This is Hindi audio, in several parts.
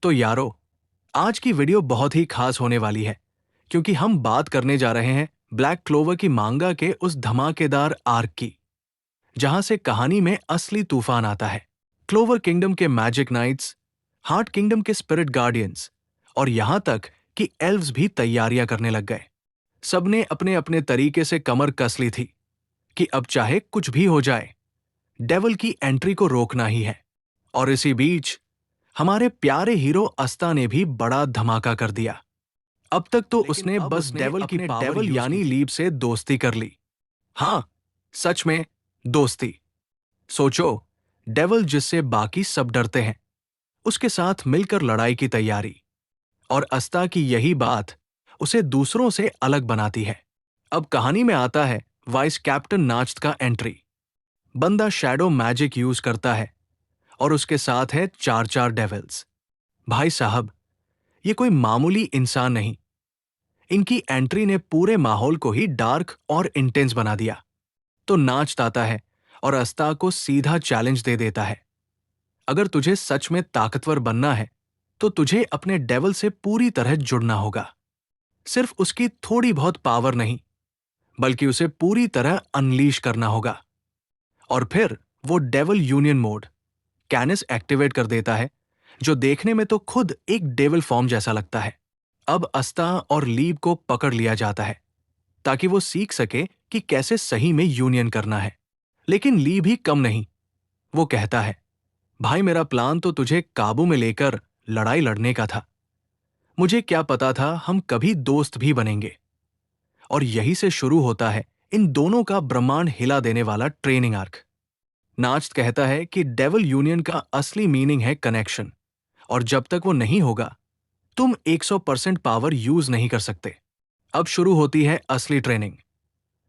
तो यारो, आज की वीडियो बहुत ही खास होने वाली है क्योंकि हम बात करने जा रहे हैं ब्लैक क्लोवर की मांगा के उस धमाकेदार आर्क की, जहां से कहानी में असली तूफान आता है। क्लोवर किंगडम के मैजिक नाइट्स, हार्ट किंगडम के स्पिरिट गार्डियंस और यहां तक कि एल्व्स भी तैयारियां करने लग गए। सबने अपने अपने तरीके से कमर कस ली थी कि अब चाहे कुछ भी हो जाए, डेविल की एंट्री को रोकना ही है। और इसी बीच हमारे प्यारे हीरो अस्ता ने भी बड़ा धमाका कर दिया। अब तक तो उसने बस डेविल की डेविल यानी लीब से दोस्ती कर ली। हाँ, सच में दोस्ती। सोचो, डेविल जिससे बाकी सब डरते हैं, उसके साथ मिलकर लड़ाई की तैयारी। और अस्ता की यही बात उसे दूसरों से अलग बनाती है। अब कहानी में आता है वाइस कैप्टन नाच्त का एंट्री। बंदा शैडो मैजिक यूज करता है और उसके साथ है चार चार डेविल्स। भाई साहब, ये कोई मामूली इंसान नहीं। इनकी एंट्री ने पूरे माहौल को ही डार्क और इंटेंस बना दिया। तो नाच आता है और अस्ता को सीधा चैलेंज दे देता है। अगर तुझे सच में ताकतवर बनना है तो तुझे अपने डेविल से पूरी तरह जुड़ना होगा। सिर्फ उसकी थोड़ी बहुत पावर नहीं, बल्कि उसे पूरी तरह अनलीश करना होगा। और फिर वो डेविल यूनियन मोड कैनिस एक्टिवेट कर देता है, जो देखने में तो खुद एक डेविल फॉर्म जैसा लगता है। अब अस्ता और लीब को पकड़ लिया जाता है ताकि वो सीख सके कि कैसे सही में यूनियन करना है। लेकिन लीब ही कम नहीं। वो कहता है, भाई मेरा प्लान तो तुझे काबू में लेकर लड़ाई लड़ने का था। मुझे क्या पता था हम कभी दोस्त भी बनेंगे। और यही से शुरू होता है इन दोनों का ब्रह्मांड हिला देने वाला ट्रेनिंग आर्क। नाच्त कहता है कि डेविल यूनियन का असली मीनिंग है कनेक्शन, और जब तक वो नहीं होगा तुम 100% पावर यूज नहीं कर सकते। अब शुरू होती है असली ट्रेनिंग।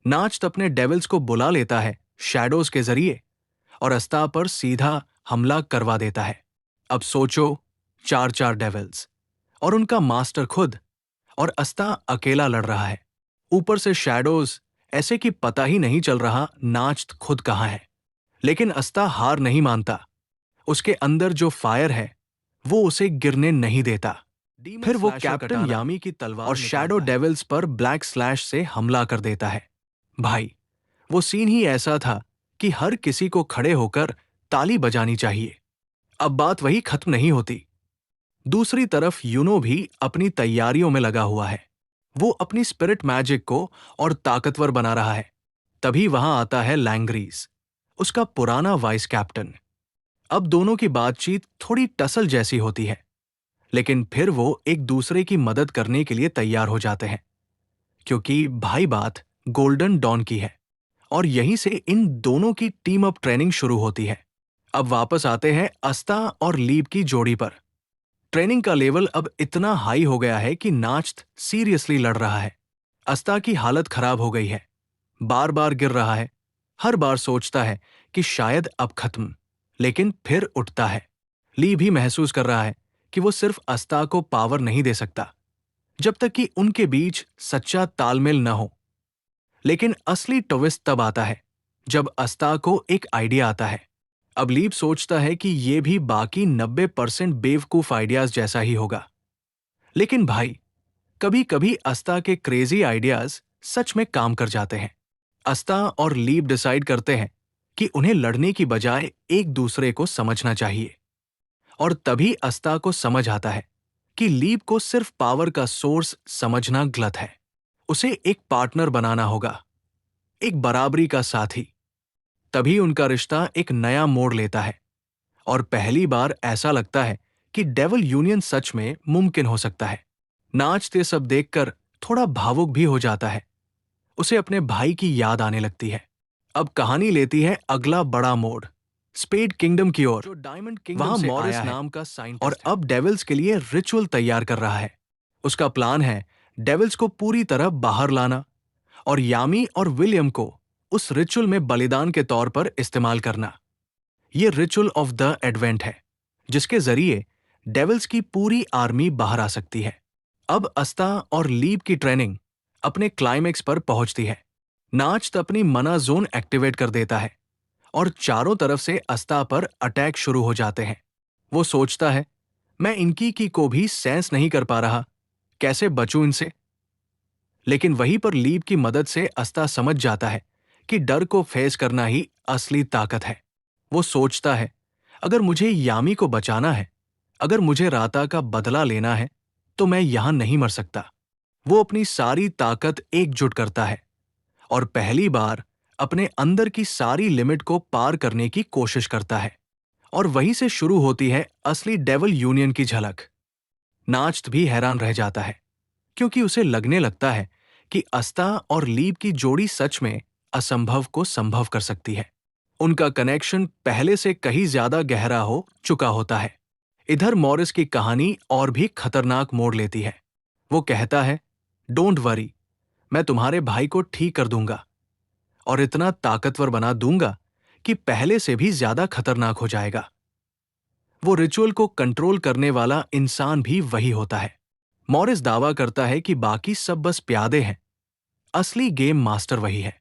नाच्त अपने डेविल्स को बुला लेता है शैडोज के जरिए और अस्ता पर सीधा हमला करवा देता है। अब सोचो, चार चार डेविल्स और उनका मास्टर खुद, और अस्ता अकेला लड़ रहा है। ऊपर से शैडोज, ऐसे कि पता ही नहीं चल रहा नाच्त खुद कहां है। लेकिन अस्ता हार नहीं मानता। उसके अंदर जो फायर है वो उसे गिरने नहीं देता। फिर वो कैप्टन यामी की तलवार और शैडो डेविल्स पर ब्लैक स्लैश से हमला कर देता है। भाई, वो सीन ही ऐसा था कि हर किसी को खड़े होकर ताली बजानी चाहिए। अब बात वही खत्म नहीं होती। दूसरी तरफ यूनो भी अपनी तैयारियों में लगा हुआ है। वो अपनी स्पिरिट मैजिक को और ताकतवर बना रहा है। तभी वहां आता है लैंग्रीज, उसका पुराना वाइस कैप्टन। अब दोनों की बातचीत थोड़ी टसल जैसी होती है, लेकिन फिर वो एक दूसरे की मदद करने के लिए तैयार हो जाते हैं, क्योंकि भाई बात गोल्डन डॉन की है। और यहीं से इन दोनों की टीम अप ट्रेनिंग शुरू होती है। अब वापस आते हैं अस्ता और लीब की जोड़ी पर। ट्रेनिंग का लेवल अब इतना हाई हो गया है कि नाच्त सीरियसली लड़ रहा है। अस्ता की हालत खराब हो गई है, बार बार गिर रहा है, हर बार सोचता है कि शायद अब खत्म, लेकिन फिर उठता है। ली भी महसूस कर रहा है कि वो सिर्फ अस्ता को पावर नहीं दे सकता जब तक कि उनके बीच सच्चा तालमेल न हो। लेकिन असली ट्विस्ट तब आता है जब अस्ता को एक आइडिया आता है। अब लीब सोचता है कि ये भी बाकी 90% बेवकूफ आइडियाज जैसा ही होगा। लेकिन भाई, कभी कभी अस्ता के क्रेजी आइडियाज सच में काम कर जाते हैं। अस्ता और लीब डिसाइड करते हैं कि उन्हें लड़ने की बजाय एक दूसरे को समझना चाहिए। और तभी अस्ता को समझ आता है कि लीब को सिर्फ पावर का सोर्स समझना गलत है। उसे एक पार्टनर बनाना होगा, एक बराबरी का साथी। तभी उनका रिश्ता एक नया मोड़ लेता है और पहली बार ऐसा लगता है कि डेविल यूनियन सच में मुमकिन हो सकता है। नाचते सब देखकर थोड़ा भावुक भी हो जाता है। उसे अपने भाई की याद आने लगती है। अब कहानी लेती है अगला बड़ा मोड़, स्पेड किंगडम की ओर। जो डायमंड किंगडम वहां मॉरिस नाम का साइंटिस्ट और अब डेविल्स के लिए रिचुअल तैयार कर रहा है। उसका प्लान है डेविल्स को पूरी तरह बाहर लाना और यामी और विलियम को उस रिचुअल में बलिदान के तौर पर इस्तेमाल करना। यह रिचुअल ऑफ द एडवेंट है, जिसके जरिए डेविल्स की पूरी आर्मी बाहर आ सकती है। अब अस्ता और लीब की ट्रेनिंग अपने क्लाइमेक्स पर पहुंचती है। नाच्त अपनी मना जोन एक्टिवेट कर देता है और चारों तरफ से अस्ता पर अटैक शुरू हो जाते हैं। वो सोचता है, मैं इनकी की को भी सेंस नहीं कर पा रहा। कैसे बचूं इनसे? लेकिन वहीं पर लीप की मदद से अस्ता समझ जाता है कि डर को फेस करना ही असली ताकत है। वो सोचता है, अगर मुझे यामी को बचाना है, अगर मुझे राता का बदला लेना है, तो मैं यहां नहीं मर सकता। वो अपनी सारी ताकत एकजुट करता है और पहली बार अपने अंदर की सारी लिमिट को पार करने की कोशिश करता है। और वहीं से शुरू होती है असली डेविल यूनियन की झलक। नाच्त भी हैरान रह जाता है, क्योंकि उसे लगने लगता है कि अस्ता और लीप की जोड़ी सच में असंभव को संभव कर सकती है। उनका कनेक्शन पहले से कहीं ज्यादा गहरा हो चुका होता है। इधर मॉरिस की कहानी और भी खतरनाक मोड़ लेती है। वो कहता है, डोंट वरी, मैं तुम्हारे भाई को ठीक कर दूंगा और इतना ताकतवर बना दूंगा कि पहले से भी ज्यादा खतरनाक हो जाएगा। वो रिचुअल को कंट्रोल करने वाला इंसान भी वही होता है। मॉरिस दावा करता है कि बाकी सब बस प्यादे हैं, असली गेम मास्टर वही है।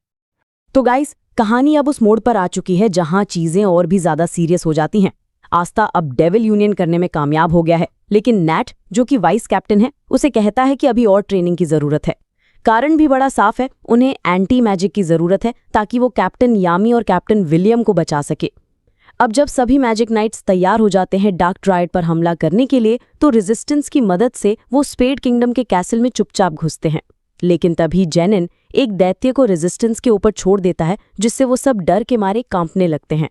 तो गाइस, कहानी अब उस मोड़ पर आ चुकी है जहां चीजें और भी ज्यादा सीरियस हो जाती हैं। आस्था अब डेविल यूनियन करने में कामयाब हो गया है, लेकिन नैट, जो कि वाइस कैप्टन है, उसे कहता है कि अभी और ट्रेनिंग की जरूरत है। कारण भी बड़ा साफ है, उन्हें एंटी मैजिक की जरूरत है ताकि वो कैप्टन यामी और कैप्टन विलियम को बचा सके। अब जब सभी मैजिक नाइट्स तैयार हो जाते हैं डार्क ड्राइड पर हमला करने के लिए, तो रेजिस्टेंस की मदद से वो स्पेड किंगडम के कैसल में चुपचाप घुसते हैं। लेकिन तभी जेनिन एक दैत्य को रेजिस्टेंस के ऊपर छोड़ देता है, जिससे वो सब डर के मारे कांपने लगते हैं।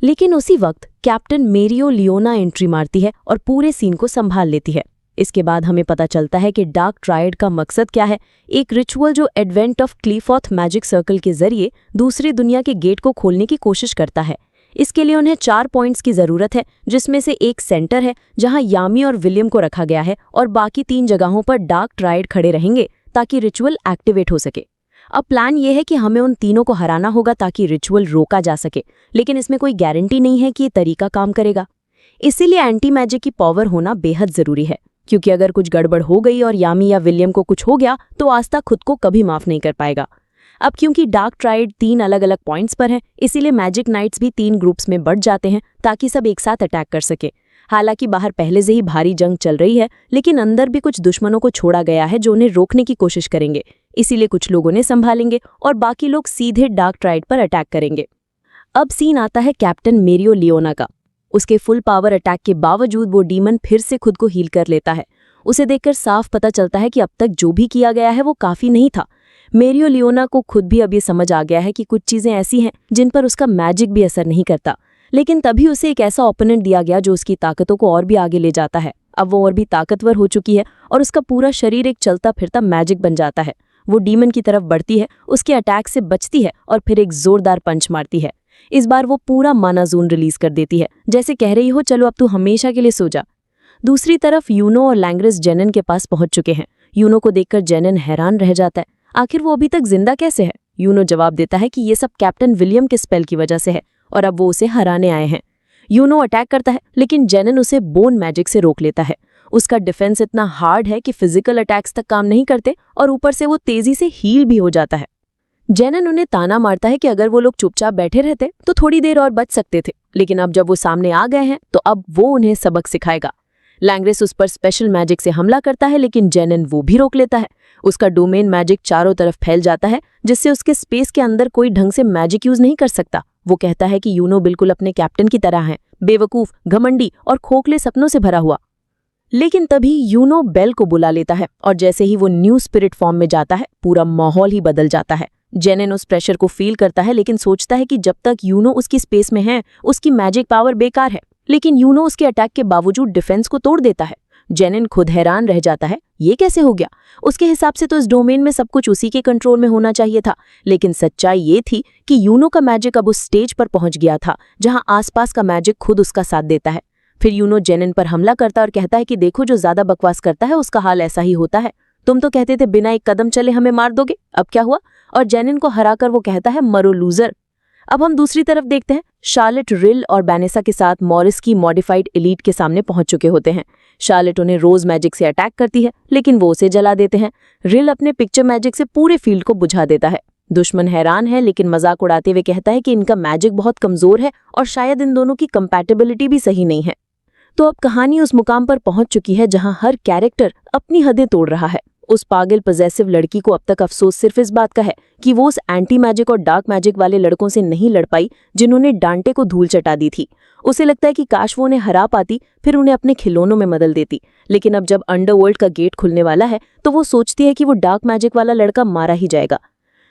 लेकिन उसी वक्त कैप्टन मेरियो लियोना एंट्री मारती है और पूरे सीन को संभाल लेती है। इसके बाद हमें पता चलता है कि डार्क ट्रायड का मकसद क्या है, एक रिचुअल जो एडवेंट ऑफ क्लीफॉथ मैजिक सर्कल के जरिए दूसरी दुनिया के गेट को खोलने की कोशिश करता है। इसके लिए उन्हें 4 पॉइंट्स की जरूरत है, जिसमें से एक सेंटर है जहां यामी और विलियम को रखा गया है, और बाकी 3 जगहों पर डार्क ट्रायड खड़े रहेंगे ताकि रिचुअल एक्टिवेट हो सके। अब प्लान ये है कि हमें उन तीनों को हराना होगा ताकि रिचुअल रोका जा सके, लेकिन इसमें कोई गारंटी नहीं है कि ये तरीका काम करेगा। इसीलिए एंटी मैजिक की पावर होना बेहद जरूरी है, क्योंकि अगर कुछ गड़बड़ हो गई और यामी या विलियम को कुछ हो गया तो आस्था खुद को कभी माफ नहीं कर पाएगा। अब क्योंकि डार्क ट्रायड 3 अलग अलग पॉइंट्स पर है, इसीलिए मैजिक नाइट्स भी 3 ग्रुप्स में बढ़ जाते हैं ताकि सब एक साथ अटैक कर सके। हालांकि बाहर पहले से ही भारी जंग चल रही है, लेकिन अंदर भी कुछ दुश्मनों को छोड़ा गया है जो उन्हें रोकने की कोशिश करेंगे। इसीलिए कुछ लोग उन्हें संभालेंगे और बाकी लोग सीधे डार्क ट्रायड पर अटैक करेंगे। अब सीन आता है कैप्टन मेरियो लियोना का। उसके फुल पावर अटैक के बावजूद वो डीमन फिर से खुद को हील कर लेता है। उसे देखकर साफ पता चलता है कि अब तक जो भी किया गया है वो काफी नहीं था। मेरियो लियोना को खुद भी अब ये समझ आ गया है कि कुछ चीजें ऐसी हैं जिन पर उसका मैजिक भी असर नहीं करता। लेकिन तभी उसे एक ऐसा ओपोनेंट दिया गया जो उसकी ताकतों को और भी आगे ले जाता है। अब वो और भी ताकतवर हो चुकी है और उसका पूरा शरीर एक चलता फिरता मैजिक बन जाता है। वो डीमन की तरफ बढ़ती है, उसके अटैक से बचती है और फिर एक जोरदार पंच मारती है। इस बार वो पूरा माना जोन रिलीज कर देती है, जैसे कह रही हो चलो अब तू हमेशा के लिए सो जा। दूसरी तरफ यूनो और लैंग्रिस जेनिन के पास पहुंच चुके हैं। यूनो को देखकर जेनिन हैरान रह जाता है, आखिर वो अभी तक जिंदा कैसे है। यूनो जवाब देता है कि ये सब कैप्टन विलियम के स्पेल की वजह से है और अब वो उसे हराने आए हैं। यूनो अटैक करता है, लेकिन जेनिन उसे बोन मैजिक से रोक लेता है। उसका डिफेंस इतना हार्ड है कि फिजिकल अटैक्स तक काम नहीं करते और ऊपर से वो तेजी से हील भी हो जाता है। जेनिन उन्हें ताना मारता है कि अगर वो लोग चुपचाप बैठे रहते तो थोड़ी देर और बच सकते थे, लेकिन अब जब वो सामने आ गए हैं तो अब वो उन्हें सबक सिखाएगा। लैंग्रिस उस पर स्पेशल मैजिक से हमला करता है, लेकिन जेनिन वो भी रोक लेता है। उसका डोमेन मैजिक चारों तरफ फैल जाता है, जिससे उसके स्पेस के अंदर कोई ढंग से मैजिक यूज नहीं कर सकता। वो कहता है कि यूनो बिल्कुल अपने कैप्टन की तरह है, बेवकूफ, घमंडी और खोखले सपनों से भरा हुआ। लेकिन तभी यूनो बेल को बुला लेता है और जैसे ही वो न्यू स्पिरिट फॉर्म में जाता है, पूरा माहौल ही बदल जाता है। जेनिन उस प्रेशर को फील करता है, लेकिन सोचता है कि जब तक यूनो उसकी स्पेस में है, उसकी मैजिक पावर बेकार है। लेकिन यूनो उसके अटैक के बावजूद डिफेंस को तोड़ देता है। जेनिन खुद हैरान रह जाता है, ये कैसे हो गया। उसके हिसाब से तो इस डोमेन में सब कुछ उसी के कंट्रोल में होना चाहिए था, लेकिन सच्चाई ये थी कि यूनो का मैजिक अब उस स्टेज पर पहुंच गया था जहां आसपास का मैजिक खुद उसका साथ देता है। फिर यूनो जेनिन पर हमला करता और कहता है कि देखो, जो ज्यादा बकवास करता है उसका हाल ऐसा ही होता है। तुम तो कहते थे बिना एक कदम चले हमें मार दोगे, अब क्या हुआ। और जेनिन को हराकर वो कहता है मरो लूजर। अब हम दूसरी तरफ देखते हैं, शार्लेट, रिल और बैनेसा के साथ मॉरिस की मॉडिफाइड एलीट के सामने पहुंच चुके होते हैं। शार्लेट उन्हें रोज मैजिक से अटैक करती है, लेकिन वो उसे जला देते हैं। रिल अपने पिक्चर मैजिक से पूरे फील्ड को बुझा देता है। दुश्मन हैरान है, लेकिन मजाक उड़ाते हुए कहता है कि इनका मैजिक बहुत कमजोर है और शायद इन दोनों की कंपैटिबिलिटी भी सही नहीं है। तो अब कहानी उस मुकाम पर पहुंच चुकी है जहां हर कैरेक्टर अपनी हदें तोड़ रहा है। उस पागल पजेसिव लड़की को अब तक अफसोस सिर्फ इस बात का है कि वो उस एंटी मैजिक और डार्क मैजिक वाले लड़कों से नहीं लड़ पाई जिन्होंने डांटे को धूल चटा दी थी। उसे लगता है कि काश वो उन्हें हरा पाती, फिर उन्हें अपने खिलौनों में बदल देती। लेकिन अब जब अंडरवर्ल्ड का गेट खुलने वाला है तो वो सोचती है कि वो डार्क मैजिक वाला लड़का मारा ही जाएगा।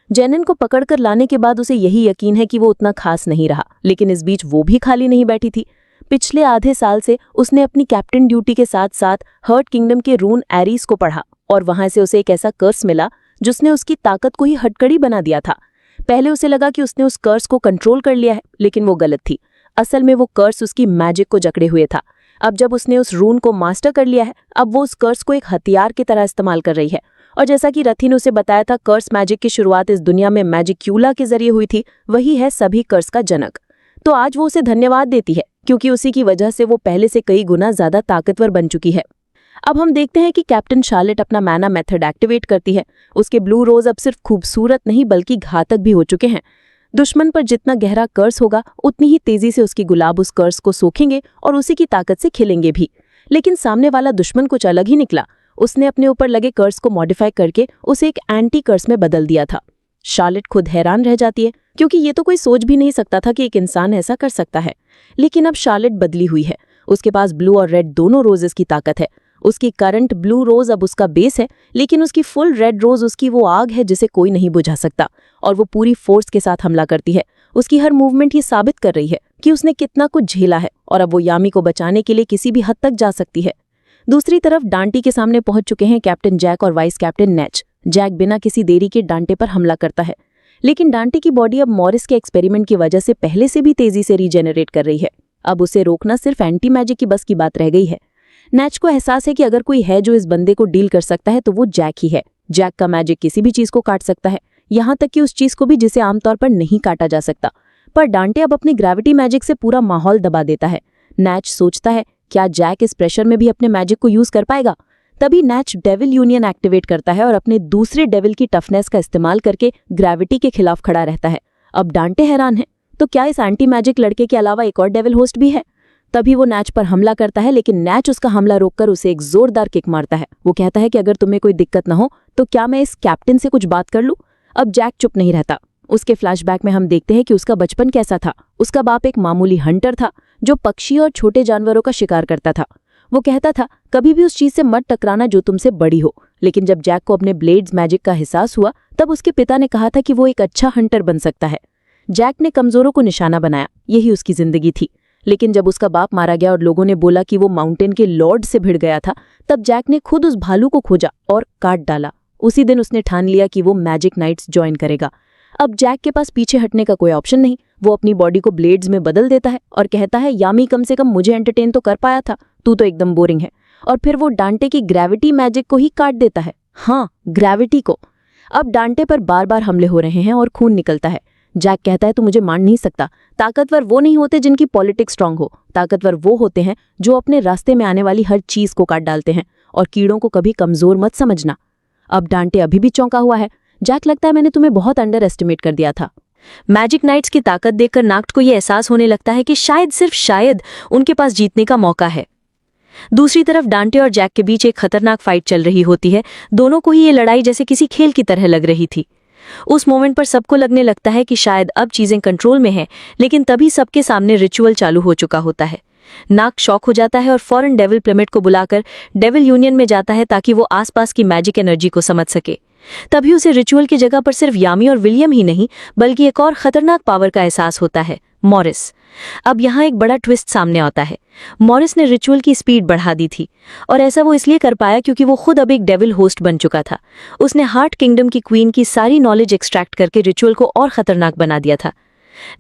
जेनिन को पकड़कर लाने के बाद उसे यही यकीन है कि वो उतना खास नहीं रहा, लेकिन इस बीच वो भी खाली नहीं बैठी थी। पिछले आधे साल से उसने अपनी कैप्टन ड्यूटी के साथ साथ हर्ट किंगडम के रून एरीज को पढ़ा और वहां से उसे एक ऐसा कर्स मिला जिसने उसकी ताकत को ही हथकड़ी बना दिया था। पहले उसे लगा कि उसने उस कर्स को कंट्रोल कर लिया है, लेकिन वो गलत थी। असल में वो कर्स उसकी मैजिक को जकड़े हुए था। अब जब उसने उस रून को मास्टर कर लिया है, अब वो उस कर्स को एक हथियार की तरह इस्तेमाल कर रही है। और जैसा कि रथी ने उसे बताया था, कर्स मैजिक की शुरुआत इस दुनिया में मैजिक्यूला के जरिए हुई थी। वही है सभी कर्स का जनक। तो आज वो उसे धन्यवाद देती है क्योंकि उसी की वजह से वो पहले से कई गुना ज्यादा ताकतवर बन चुकी है। अब हम देखते हैं कि कैप्टन शार्लेट अपना मैना मेथड एक्टिवेट करती है। उसके ब्लू रोज अब सिर्फ खूबसूरत नहीं बल्कि घातक भी हो चुके हैं। दुश्मन पर जितना गहरा कर्स होगा उतनी ही तेजी से उसकी गुलाब उस कर्स को सोखेंगे और उसी की ताकत से खिलेंगे भी। लेकिन सामने वाला दुश्मन कुछ अलग ही निकला। उसने अपने ऊपर लगे कर्स को मॉडिफाई करके उसे एक एंटी कर्स में बदल दिया था। शार्लेट खुद हैरान रह जाती है क्योंकि ये तो कोई सोच भी नहीं सकता था कि एक इंसान ऐसा कर सकता है। लेकिन अब शार्लेट बदली हुई है। उसके पास ब्लू और रेड दोनों रोजेस की ताकत है। उसकी करंट ब्लू रोज अब उसका बेस है, लेकिन उसकी फुल रेड रोज उसकी वो आग है जिसे कोई नहीं बुझा सकता और वो पूरी फोर्स के साथ हमला करती है। उसकी हर मूवमेंट ये साबित कर रही है कि उसने कितना कुछ झेला है और अब वो यामी को बचाने के लिए किसी भी हद तक जा सकती है। दूसरी तरफ डांटी के सामने पहुंच चुके हैं कैप्टन जैक और वाइस कैप्टन नेच। जैक बिना किसी देरी के डांटे पर हमला करता है, लेकिन डांटे की बॉडी अब मॉरिस के एक्सपेरिमेंट की वजह से पहले से भी तेजी से रीजेनरेट कर रही है। अब उसे रोकना सिर्फ एंटी मैजिक की बस की बात रह गई है। नेच को एहसास है कि अगर कोई है जो इस बंदे को डील कर सकता है तो वो जैक ही है। जैक का मैजिक किसी भी चीज को काट सकता है, यहाँ तक कि उस चीज को भी जिसे आमतौर पर नहीं काटा जा सकता। पर डांटे अब अपनी ग्रेविटी मैजिक से पूरा माहौल दबा देता है। नेच सोचता है, क्या जैक इस प्रेशर में भी अपने मैजिक को यूज कर पाएगा? तभी नेच डेविल यूनियन एक्टिवेट करता है और अपने दूसरे डेविल की टफनेस का इस्तेमाल करके ग्रेविटी के खिलाफ खड़ा रहता है। अब डांटे हैरान है, तो क्या इस एंटी मैजिक लड़के के अलावा एक और डेविल होस्ट भी है? तभी वो नेच पर हमला करता है, लेकिन नेच उसका हमला रोककर उसे एक जोरदार किक मारता है। वो कहता है कि अगर तुम्हें कोई दिक्कत ना हो तो क्या मैं इस कैप्टन से कुछ बात कर लूं? अब जैक चुप नहीं रहता। उसके फ्लैशबैक में हम देखते हैं कि उसका बचपन कैसा था। उसका बाप एक मामूली हंटर था जो पक्षी और छोटे जानवरों का शिकार करता था। वो कहता था, कभी भी उस चीज से मत टकराना जो तुमसे बड़ी हो। लेकिन जब जैक को अपने ब्लेड्स मैजिक का एहसास हुआ, तब उसके पिता ने कहा था कि वो एक अच्छा हंटर बन सकता है। जैक ने कमजोरों को निशाना बनाया, यही उसकी जिंदगी थी। लेकिन जब उसका बाप मारा गया और लोगों ने बोला कि वो माउंटेन के लॉर्ड से भिड़ गया था, तब जैक ने खुद उस भालू को खोजा और काट डाला। उसी दिन उसने ठान लिया कि वो मैजिक नाइट्स ज्वाइन करेगा। अब जैक के पास पीछे हटने का कोई ऑप्शन नहीं। वो अपनी बॉडी को ब्लेड्स में बदल देता है और कहता है, यामी कम से कम मुझे एंटरटेन तो कर पाया था, तू तो एकदम बोरिंग है। और फिर वो डांटे की ग्रेविटी मैजिक को ही काट देता है। हाँ, ग्रेविटी को। अब डांटे पर बार बार हमले हो रहे हैं और खून निकलता है। जैक कहता है, तू मुझे मान नहीं सकता। ताकतवर वो नहीं होते जिनकी पॉलिटिक्स स्ट्रांग हो। ताकतवर वो होते हैं जो अपने रास्ते में आने वाली हर चीज को काट डालते हैं, और कीड़ों को कभी कमजोर मत समझना। अब डांटे अभी भी चौंका हुआ है। जैक, लगता है मैंने तुम्हें बहुत अंडर एस्टिमेट कर दिया था। मैजिक नाइट्स की ताकत देखकर नाक्ट को यह एहसास होने लगता है कि शायद, सिर्फ शायद, उनके पास जीतने का मौका है। दूसरी तरफ डांटे और जैक के बीच एक खतरनाक फाइट चल रही होती है। दोनों को ही ये लड़ाई जैसे किसी खेल की तरह लग रही थी। उस मोमेंट पर सबको लगने लगता है कि शायद अब चीजें कंट्रोल में हैं, लेकिन तभी सबके सामने रिचुअल चालू हो चुका होता है। नाक शॉक हो जाता है और फौरन डेविल प्लेमेट को बुलाकर डेविल यूनियन में जाता है ताकि वो आसपास की मैजिक एनर्जी को समझ सके। तभी उसे रिचुअल की जगह पर सिर्फ यामी और विलियम ही नहीं, बल्कि एक और खतरनाक पावर का एहसास होता है, मॉरिस। अब यहाँ एक बड़ा ट्विस्ट सामने आता है। मॉरिस ने रिचुअल की स्पीड बढ़ा दी थी, और ऐसा वो इसलिए कर पाया क्योंकि वो खुद अब एक डेविल होस्ट बन चुका था। उसने हार्ट किंगडम की क्वीन की सारी नॉलेज एक्सट्रैक्ट करके रिचुअल को और खतरनाक बना दिया था।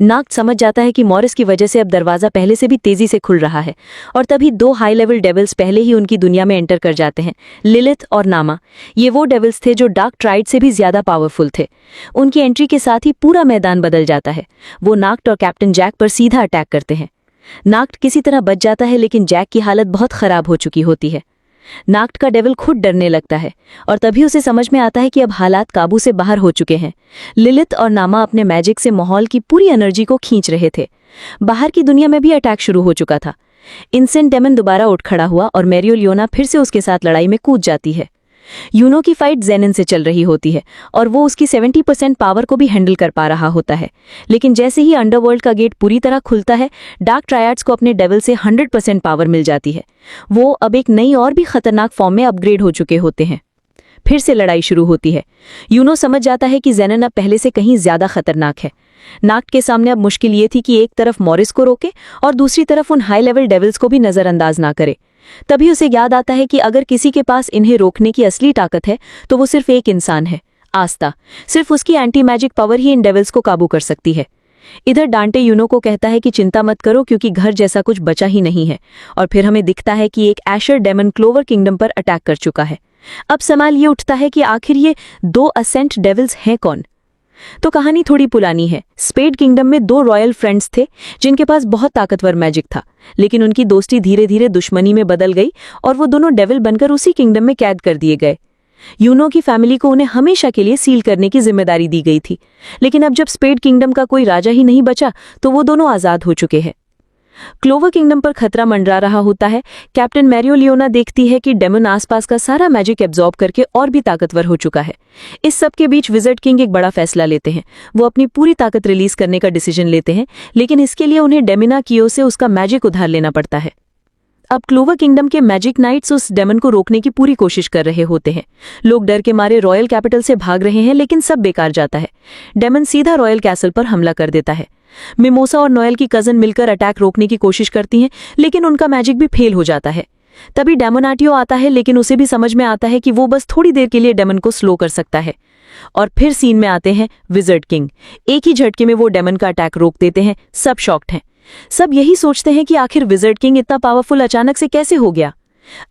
नाक समझ जाता है कि मॉरिस की वजह से अब दरवाजा पहले से भी तेजी से खुल रहा है, और तभी दो हाई लेवल डेविल्स पहले ही उनकी दुनिया में एंटर कर जाते हैं, लिलिथ और नामा। ये वो डेविल्स थे जो डार्क ट्राइड से भी ज्यादा पावरफुल थे। उनकी एंट्री के साथ ही पूरा मैदान बदल जाता है। वो नाक्ट और कैप्टन जैक पर सीधा अटैक करते हैं। नाक्ट किसी तरह बच जाता है, लेकिन जैक की हालत बहुत खराब हो चुकी होती है। नाक्ट का डेविल खुद डरने लगता है, और तभी उसे समझ में आता है कि अब हालात काबू से बाहर हो चुके हैं। लिलिथ और नामा अपने मैजिक से माहौल की पूरी एनर्जी को खींच रहे थे। बाहर की दुनिया में भी अटैक शुरू हो चुका था। इंसेंट डेमन दोबारा उठ खड़ा हुआ और मेरियोलियोना फिर से उसके साथ लड़ाई में कूद जाती है। यूनो की फाइट जेनिन से चल रही होती है और वो उसकी 70% पावर को भी हैंडल कर पा रहा होता है। लेकिन जैसे ही अंडरवर्ल्ड का गेट पूरी तरह खुलता है, डार्क ट्रायड्स को अपने डेविल से 100% पावर मिल जाती है। वो अब एक नई और भी खतरनाक फॉर्म में अपग्रेड हो चुके होते हैं। फिर से लड़ाई शुरू होती है। यूनो समझ जाता है कि जेनिन अब पहले से कहीं ज्यादा खतरनाक है। नाक्ट के सामने अब मुश्किल ये थी कि एक तरफ मॉरिस को रोके और दूसरी तरफ उन हाई लेवल डेविल्स को भी नजरअंदाज ना करे। तभी उसे याद आता है कि अगर किसी के पास इन्हें रोकने की असली ताकत है तो वो सिर्फ एक इंसान है, आस्था। सिर्फ उसकी एंटी मैजिक पावर ही इन डेविल्स को काबू कर सकती है। इधर डांटे यूनो को कहता है कि चिंता मत करो क्योंकि घर जैसा कुछ बचा ही नहीं है। और फिर हमें दिखता है कि एक एशर डेमन क्लोवर किंगडम पर अटैक कर चुका है। अब सवाल ये उठता है कि आखिर ये 2 असेंट डेविल्स हैं कौन? तो कहानी थोड़ी पुरानी है। स्पेड किंगडम में 2 रॉयल फ्रेंड्स थे जिनके पास बहुत ताकतवर मैजिक था, लेकिन उनकी दोस्ती धीरे धीरे दुश्मनी में बदल गई और वो दोनों डेविल बनकर उसी किंगडम में कैद कर दिए गए। यूनो की फैमिली को उन्हें हमेशा के लिए सील करने की जिम्मेदारी दी गई थी, लेकिन अब जब स्पेड किंगडम का कोई राजा ही नहीं बचा तो वो दोनों आजाद हो चुके हैं। क्लोवर किंगडम पर खतरा मंडरा रहा होता है। कैप्टन मेरियोलियोना देखती है कि डेमन आसपास का सारा मैजिक एब्जॉर्ब करके और भी ताकतवर हो चुका है। इस सब के बीच विज़र्ड किंग एक बड़ा फैसला लेते हैं। वो अपनी पूरी ताकत रिलीज करने का डिसीजन लेते हैं, लेकिन इसके लिए उन्हें डेमिना कियो से उसका मैजिक उधार लेना पड़ता है। अब क्लोवर किंगडम के मैजिक नाइट्स उस डेमन को रोकने की पूरी कोशिश कर रहे होते हैं। लोग डर के मारे रॉयल कैपिटल से भाग रहे हैं, लेकिन सब बेकार जाता है। डेमन सीधा रॉयल कैसल पर हमला कर देता है। मिमोसा और नोएल की कजन मिलकर अटैक रोकने की कोशिश करती हैं, लेकिन उनका मैजिक भी फेल हो जाता है। तभी डेमोनाटियो आता है, लेकिन उसे भी समझ में आता है कि वो बस थोड़ी देर के लिए डेमन को स्लो कर सकता है। और फिर सीन में आते हैं विज़र्ड किंग। एक ही झटके में वो डेमन का अटैक रोक देते हैं। सब शॉक्ड हैं। सब यही सोचते हैं कि आखिर विज़र्ड किंग इतना पावरफुल अचानक से कैसे हो गया।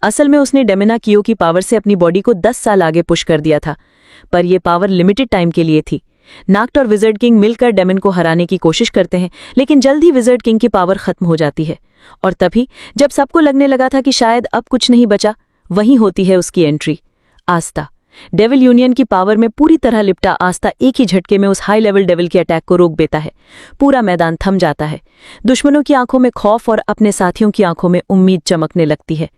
असल में उसने डेमिना कियो की पावर से अपनी बॉडी को 10 साल आगे पुश कर दिया था, पर यह पावर लिमिटेड टाइम के लिए थी। नाक्ट और विज़र्ड किंग मिलकर डेमन को हराने की कोशिश करते हैं, लेकिन जल्द ही विज़र्ड किंग की पावर खत्म हो जाती है। और तभी जब सबको लगने लगा था कि शायद अब कुछ नहीं बचा, वहीं होती है उसकी एंट्री, आस्था। डेविल यूनियन की पावर में पूरी तरह लिपटा आस्था एक ही झटके में उस हाई लेवल डेविल के अटैक को रोक देता है। पूरा मैदान थम जाता है। दुश्मनों की आंखों में खौफ और अपने साथियों की आंखों में उम्मीद चमकने लगती है।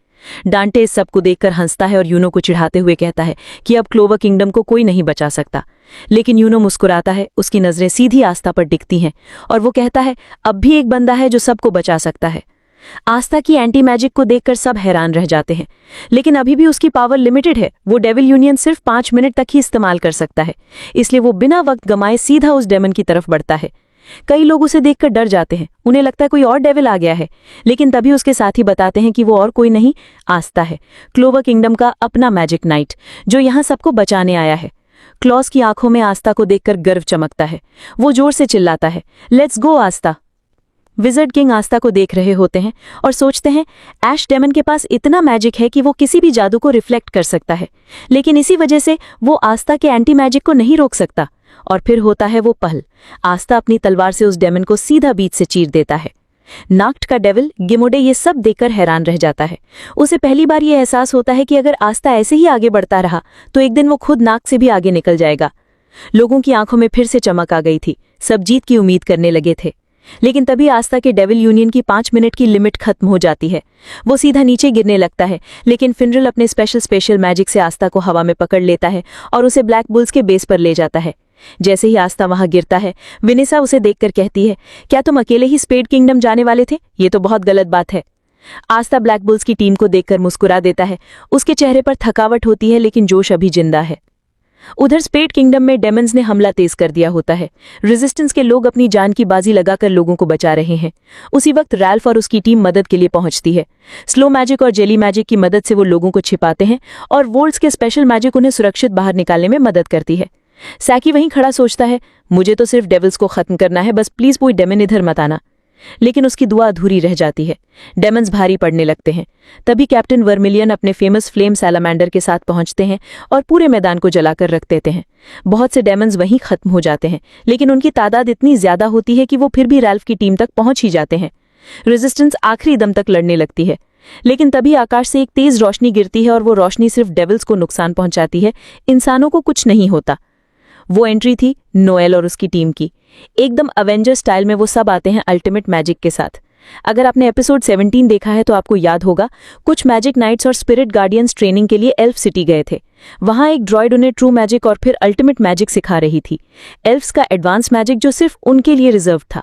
डांटे इस सबको देखकर हंसता है और यूनो को चिढ़ाते हुए कहता है कि अब क्लोवर किंगडम को कोई नहीं बचा सकता। लेकिन यूनो मुस्कुराता है, उसकी नजरें सीधी आस्था पर टिकती हैं और वो कहता है अब भी एक बंदा है जो सबको बचा सकता है। आस्था की एंटी मैजिक को देखकर सब हैरान रह जाते हैं, लेकिन अभी भी उसकी पावर लिमिटेड है। वो डेविल यूनियन सिर्फ 5 मिनट तक ही इस्तेमाल कर सकता है, इसलिए वो बिना वक्त गमाए सीधा उस डेमन की तरफ बढ़ता है। कई लोग उसे देखकर डर जाते हैं, उन्हें लगता है कोई और डेविल आ गया है, लेकिन तभी उसके साथी बताते हैं कि वो और कोई नहीं, आस्था है, क्लोवर किंगडम का अपना मैजिक नाइट, जो यहाँ सबको बचाने आया है। क्लॉस की आंखों में आस्था को देखकर गर्व चमकता है। वो जोर से चिल्लाता है, let's go Aastha. Wizard king Aastha को देख रहे होते हैं और सोचते हैं ऐश डेमन के पास इतना मैजिक है कि वो किसी भी जादू को रिफ्लेक्ट कर सकता है, लेकिन इसी वजह से वो आस्था के एंटी मैजिक को नहीं रोक सकता। और फिर होता है वो पल, आस्था अपनी तलवार से उस डेमन को सीधा बीच से चीर देता है। नाक्ट का डेविल गिमोडे ये सब देखकर हैरान रह जाता है। उसे पहली बार ये एहसास होता है कि अगर आस्था ऐसे ही आगे बढ़ता रहा तो एक दिन वो खुद नाक से भी आगे निकल जाएगा। लोगों की आंखों में फिर से चमक आ गई थी, सब जीत की उम्मीद करने लगे थे। लेकिन तभी आस्था के डेविल यूनियन की 5 मिनट की लिमिट खत्म हो जाती है। वो सीधा नीचे गिरने लगता है, लेकिन फिनरल अपने स्पेशल मैजिक से आस्था को हवा में पकड़ लेता है और उसे ब्लैक बुल्स के बेस पर ले जाता है। जैसे ही आस्था वहां गिरता है, विनिसा उसे देखकर कहती है, क्या तुम अकेले ही स्पेड किंगडम जाने वाले थे? ये तो बहुत गलत बात है। आस्था ब्लैक बुल्स की टीम को देखकर मुस्कुरा देता है। उसके चेहरे पर थकावट होती है, लेकिन जोश अभी जिंदा है। उधर स्पेड किंगडम में डेमन्स ने हमला तेज कर दिया होता है। रेजिस्टेंस के लोग अपनी जान की बाजी लगाकर लोगों को बचा रहे हैं। उसी वक्त रैल्फ और उसकी टीम मदद के लिए पहुंचती है। स्लो मैजिक और जेली मैजिक की मदद से वो लोगों को छिपाते हैं और वोल्ट्स के स्पेशल मैजिक उन्हें सुरक्षित बाहर निकालने में मदद करती है। सैकी वहीं खड़ा सोचता है, मुझे तो सिर्फ डेविल्स को खत्म करना है, बस प्लीज कोई डेमन इधर मत आना। लेकिन उसकी दुआ अधूरी रह जाती है। डेमन्स भारी पड़ने लगते हैं। तभी कैप्टन वर्मिलियन अपने फेमस फ्लेम सैलामेंडर के साथ पहुंचते हैं और पूरे मैदान को जलाकर रख देते हैं। बहुत से डेमन्स वहीं खत्म हो जाते हैं, लेकिन उनकी तादाद इतनी ज्यादा होती है कि वो फिर भी रैल्फ की टीम तक पहुंच ही जाते हैं। रेजिस्टेंस आखिरी दम तक लड़ने लगती है, लेकिन तभी आकाश से एक तेज रोशनी गिरती है और वो रोशनी सिर्फ डेविल्स को नुकसान पहुंचाती है, इंसानों को कुछ नहीं होता। वो एंट्री थी नोएल और उसकी टीम की। एकदम अवेंजर स्टाइल में वो सब आते हैं अल्टीमेट मैजिक के साथ। अगर आपने एपिसोड 17 देखा है तो आपको याद होगा, कुछ मैजिक नाइट्स और स्पिरिट गार्डियंस ट्रेनिंग के लिए एल्फ सिटी गए थे। वहां एक ड्रॉइड उन्हें ट्रू मैजिक और फिर अल्टीमेट मैजिक सिखा रही थी, एल्फ्स का एडवांस मैजिक जो सिर्फ उनके लिए रिजर्व था।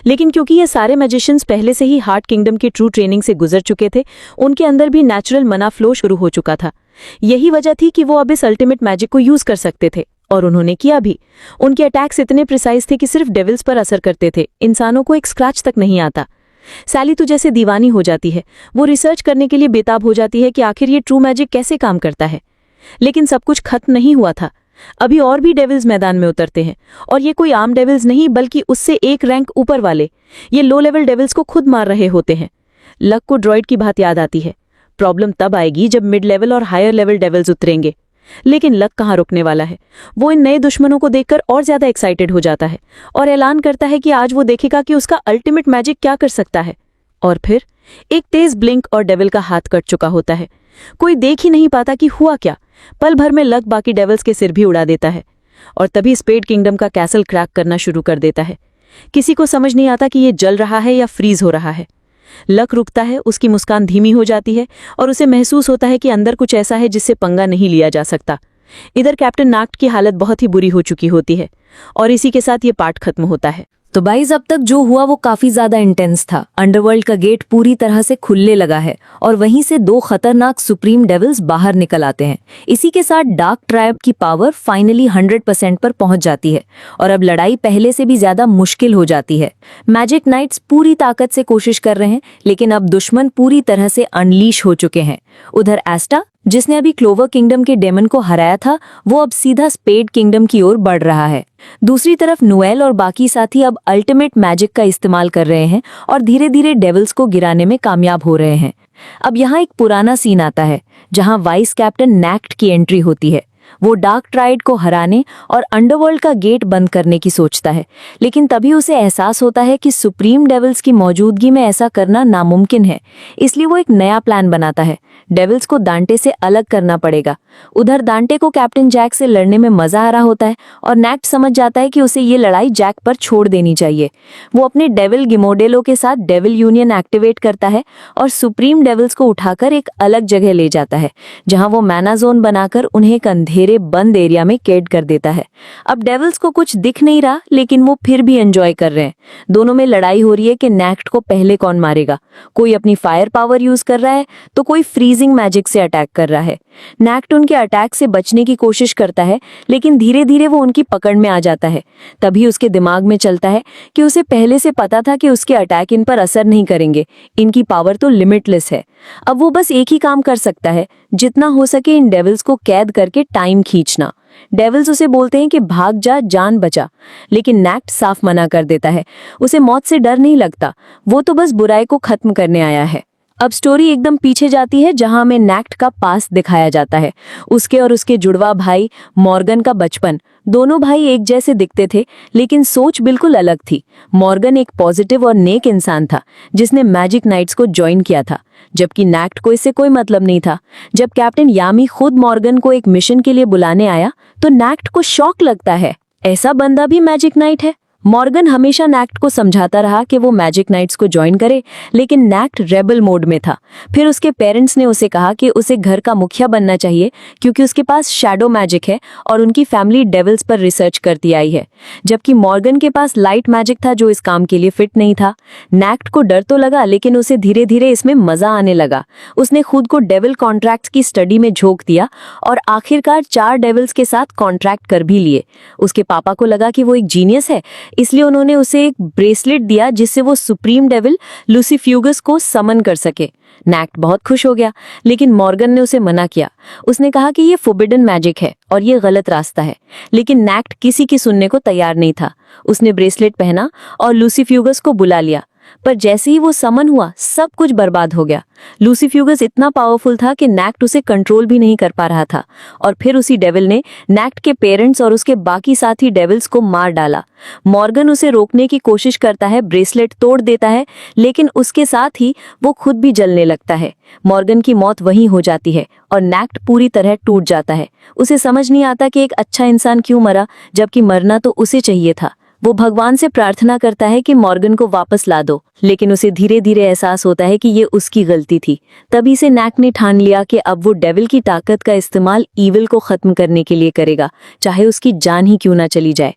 लेकिन क्योंकि ये सारे मैजिशियंस पहले से ही हार्ट किंगडम की ट्रू ट्रेनिंग से गुजर चुके थे, उनके अंदर भी नेचुरल मना फ्लो शुरू हो चुका था। यही वजह थी कि वो अब इस अल्टीमेट मैजिक को यूज कर सकते थे, और उन्होंने किया भी। उनके अटैक्स इतने प्रिसाइज थे कि सिर्फ डेविल्स पर असर करते थे, इंसानों को एक स्क्रैच तक नहीं आता। सैली तो जैसे दीवानी हो जाती है, वो रिसर्च करने के लिए बेताब हो जाती है कि आखिर ये ट्रू मैजिक कैसे काम करता है। लेकिन सब कुछ खत्म नहीं हुआ था। अभी और भी डेविल्स मैदान में उतरते हैं, और ये कोई आम डेविल्स नहीं बल्कि उससे एक रैंक ऊपर वाले। ये लो लेवल डेविल्स को खुद मार रहे होते हैं। लक को ड्रॉइड की बात याद आती है। प्रॉब्लम तब आएगी जब मिड लेवल और हायर लेवल डेविल्स उतरेंगे। लेकिन लक कहाँ रुकने वाला है। वो इन नए दुश्मनों को देखकर और ज्यादा एक्साइटेड हो जाता है और ऐलान करता है कि आज वो देखेगा कि उसका अल्टीमेट मैजिक क्या कर सकता है। और फिर एक तेज ब्लिंक और डेविल का हाथ कट चुका होता है। कोई देख ही नहीं पाता कि हुआ क्या। पल भर में लक बाकी डेविल्स के सिर भी उड़ा देता है, और तभी स्पेड किंगडम का कैसल क्रैक करना शुरू कर देता है। किसी को समझ नहीं आता कि ये जल रहा है या फ्रीज हो रहा है। लक रुकता है, उसकी मुस्कान धीमी हो जाती है और उसे महसूस होता है कि अंदर कुछ ऐसा है जिससे पंगा नहीं लिया जा सकता। इधर कैप्टन नाक्ट की हालत बहुत ही बुरी हो चुकी होती है, और इसी के साथ ये पार्ट खत्म होता है। तो गाइस, अब तक जो हुआ वो काफी ज्यादा इंटेंस था। अंडरवर्ल्ड का गेट पूरी तरह से खुलने लगा है और वहीं से दो खतरनाक सुप्रीम डेविल्स बाहर निकल आते हैं। इसी के साथ डार्क ट्राइब की पावर फाइनली 100% पर पहुंच जाती है और अब लड़ाई पहले से भी ज्यादा मुश्किल हो जाती है। मैजिक नाइट्स पूरी ताकत से कोशिश कर रहे हैं, लेकिन अब दुश्मन पूरी तरह से अनलीश हो चुके हैं। उधर एस्टा, जिसने अभी क्लोवर किंगडम के डेमन को हराया था, वो अब सीधा स्पेड किंगडम की ओर बढ़ रहा है। दूसरी तरफ नोएल और बाकी साथी अब अल्टीमेट मैजिक का इस्तेमाल कर रहे हैं और धीरे धीरे डेविल्स को गिराने में कामयाब हो रहे हैं। अब यहाँ एक पुराना सीन आता है जहाँ वाइस कैप्टन नैक्ट की एंट्री होती है। वो डार्क ट्राइड को हराने और अंडरवर्ल्ड का गेट बंद करने की सोचता है, लेकिन तभी उसे एहसास होता है कि सुप्रीम डेविल्स की मौजूदगी में ऐसा करना नामुमकिन है। इसलिए वो एक नया प्लान बनाता है। डेविल्स को दांटे से अलग करना पड़ेगा। उधर दांटे को कैप्टन जैक से लड़ने में मजा आ रहा होता है और नैक्ट समझ जाता है कि उसे ये लड़ाई जैक पर छोड़ देनी चाहिए। वो अपने डेविल गिमोडेलो के साथ डेविल यूनियन एक्टिवेट करता है और सुप्रीम डेविल्स को उठाकर एक अलग जगह ले जाता है, जहां वो मैना जोन बनाकर उन्हें एक अंधेरे बंद एरिया में कैद कर देता है। अब डेविल्स को कुछ दिख नहीं रहा, लेकिन वो फिर भी एंजॉय कर रहे हैं। दोनों में लड़ाई हो रही है कि नैक्ट को पहले कौन मारेगा। कोई अपनी फायर पावर यूज कर रहा है तो कोई फ्रीजिंग मैजिक से अटैक कर रहा है। नैक्ट उनके अटैक से बचने की कोशिश करता है, लेकिन धीरे धीरे वो उनकी पकड़ में आ जाता है। तभी उसके दिमाग में चलता है कि उसे पहले से पता था कि उसके अटैक इन पर असर नहीं करेंगे। इनकी पावर तो लिमिटलेस है। अब वो बस एक ही काम कर सकता है, जितना हो सके इन डेविल्स को कैद करके टाइम खींचना। डेविल्स उसे बोलते हैं कि भाग जा, जान बचा, लेकिन नैक्ट साफ मना कर देता है। उसे मौत से डर नहीं लगता, वो तो बस बुराई को खत्म करने आया है। अब स्टोरी एकदम पीछे जाती है, जहां हमें नैक्ट का पास दिखाया जाता है। उसके और उसके जुड़वा भाई मॉर्गन का बचपन। दोनों भाई एक जैसे दिखते थे, लेकिन सोच बिल्कुल अलग थी। मॉर्गन एक पॉजिटिव और नेक इंसान था जिसने मैजिक नाइट्स को ज्वाइन किया था, जबकि नैक्ट को इससे कोई मतलब नहीं था। जब कैप्टन यामी खुद मॉर्गन को एक मिशन के लिए बुलाने आया तो नैक्ट को शॉक लगता है, ऐसा बंदा भी मैजिक नाइट है। मॉर्गन हमेशा नैक्ट को समझाता रहा कि वो मैजिक नाइट्स को ज्वाइन करे, लेकिन नैक्ट रेबल मोड में था। फिर उसके पेरेंट्स ने उसे कहा कि उसे घर का मुखिया बनना चाहिए, क्योंकि उसके पास शैडो मैजिक है और उनकी फैमिली डेविल्स पर रिसर्च करती आई है, जबकि मॉर्गन के पास लाइट मैजिक था जो इस काम के लिए फिट नहीं था। नैक्ट को डर तो लगा, लेकिन उसे धीरे धीरे इसमें मजा आने लगा। उसने खुद को डेविल कॉन्ट्रैक्ट्स की स्टडी में झोंक दिया और आखिरकार 4 डेविल्स के साथ कॉन्ट्रैक्ट कर भी लिए। उसके पापा को लगा कि वो एक जीनियस है, इसलिए उन्होंने उसे एक ब्रेसलेट दिया जिससे वो सुप्रीम डेविल लूसीफ्यूगस को समन कर सके। नैक्ट बहुत खुश हो गया, लेकिन मॉर्गन ने उसे मना किया। उसने कहा कि ये फॉरबिडन मैजिक है और ये गलत रास्ता है, लेकिन नैक्ट किसी की सुनने को तैयार नहीं था। उसने ब्रेसलेट पहना और लूसीफ्यूगस को बुला लिया, पर जैसे ही वो समन हुआ सब कुछ बर्बाद हो गया। लूसीफ्यूगस इतना पावरफुल था कि नैक्ट उसे कंट्रोल भी नहीं कर पा रहा था, और फिर उसी डेविल ने नैक्ट के पेरेंट्स और उसके बाकी साथी डेविल्स को मार डाला। मॉर्गन उसे रोकने की कोशिश करता है, ब्रेसलेट तोड़ देता है, लेकिन उसके साथ ही वो खुद भी जलने लगता है। मॉर्गन की मौत वहीं हो जाती है और नैक्ट पूरी तरह टूट जाता है। उसे समझ नहीं आता कि एक अच्छा इंसान क्यों मरा, जबकि मरना तो उसे चाहिए था। वो भगवान से प्रार्थना करता है कि मॉर्गन को वापस ला दो, लेकिन उसे धीरे धीरे एहसास होता है कि ये उसकी गलती थी। तभी से नैक्ट ने ठान लिया कि अब वो डेविल की ताकत का इस्तेमाल ईविल को खत्म करने के लिए करेगा, चाहे उसकी जान ही क्यों ना चली जाए।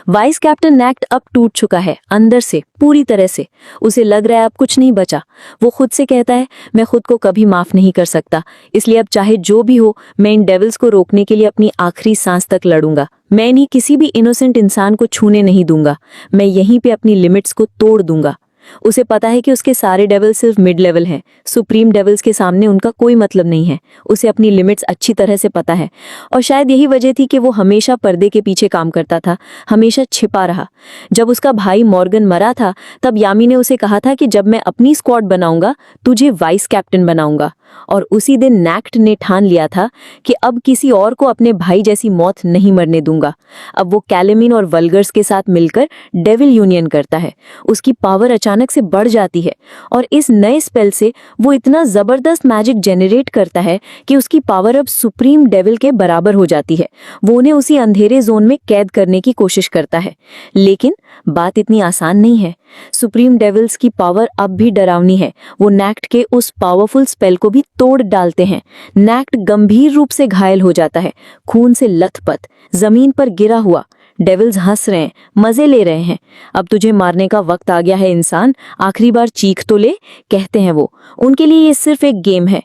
वाइस कैप्टन नैक्ट अब टूट चुका है, अंदर से, पूरी तरह से। उसे लग रहा है अब कुछ नहीं बचा। वो खुद से कहता है, मैं खुद को कभी माफ नहीं कर सकता, इसलिए अब चाहे जो भी हो, मैं इन डेविल्स को रोकने के लिए अपनी आखिरी सांस तक लड़ूंगा। मैं इन्हीं किसी भी इनोसेंट इंसान को छूने नहीं दूंगा। मैं यहीं पे अपनी लिमिट्स को तोड़ दूंगा। उसे पता है कि उसके सारे डेविल सिर्फ मिड लेवल हैं। सुप्रीम डेविल्स के सामने उनका कोई मतलब नहीं है। उसे अपनी लिमिट्स अच्छी तरह से पता है, और शायद यही वजह थी कि वो हमेशा पर्दे के पीछे काम करता था, हमेशा छिपा रहा। जब उसका भाई मॉर्गन मरा था, तब यामी ने उसे कहा था कि जब मैं अपनी स्क्वाड बनाऊंगा, तुझे वाइस कैप्टन बनाऊंगा। और उसी दिन नैक्ट ने ठान लिया था कि अब किसी और को अपने भाई जैसी मौत नहीं मरने दूंगा। अब वो कैलेमिन और वल्गर्स के साथ मिलकर डेविल यूनियन करता है। उसकी पावर अचानक से बढ़ जाती है, और इस नए स्पेल से वो इतना जबरदस्त मैजिक जेनरेट करता है कि उसकी पावर अब सुप्रीम डेविल के बराबर हो जाती है। वो उन्हें उसी अंधेरे जोन में कैद करने की कोशिश करता है, लेकिन बात इतनी आसान नहीं है। सुप्रीम डेविल्स की पावर अब भी डरावनी है। वो नैक्ट के उस पावरफुल स्पेल को भी तोड़ डालते हैं। नैक्ट गंभीर रूप से घायल हो जाता है, खून से लथपथ, जमीन पर गिरा हुआ। डेविल्स हंस रहे हैं, मजे ले रहे हैं। अब तुझे मारने का वक्त आ गया है इंसान, आखिरी बार चीख तो ले, कहते हैं वो। उनके लिए ये सिर्फ एक गेम है।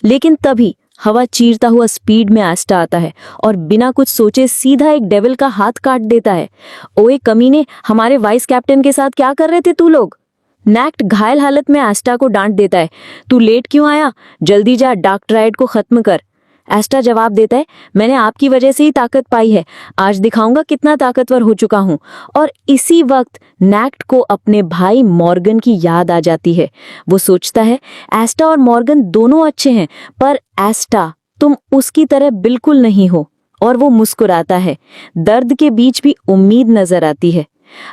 लेकिन तभी हवा चीरता हुआ स्पीड में एस्टा आता है और बिना कुछ सोचे सीधा एक डेविल का हाथ काट देता है। ओए कमीने, हमारे वाइस कैप्टन के साथ क्या कर रहे थे तू लोग? नैक्ट घायल हालत में एस्टा को डांट देता है, तू लेट क्यों आया? जल्दी जा, डार्क ट्रायड को खत्म कर। एस्टा जवाब देता है, मैंने आपकी वजह से ही ताकत पाई है, आज दिखाऊंगा कितना ताकतवर हो चुका हूं। और इसी वक्त नैक्ट को अपने भाई मॉर्गन की याद आ जाती है। वो सोचता है, एस्टा और मॉर्गन दोनों अच्छे हैं, पर एस्टा, तुम उसकी तरह बिल्कुल नहीं हो। और वो मुस्कुराता है। दर्द के बीच भी उम्मीद नजर आती है।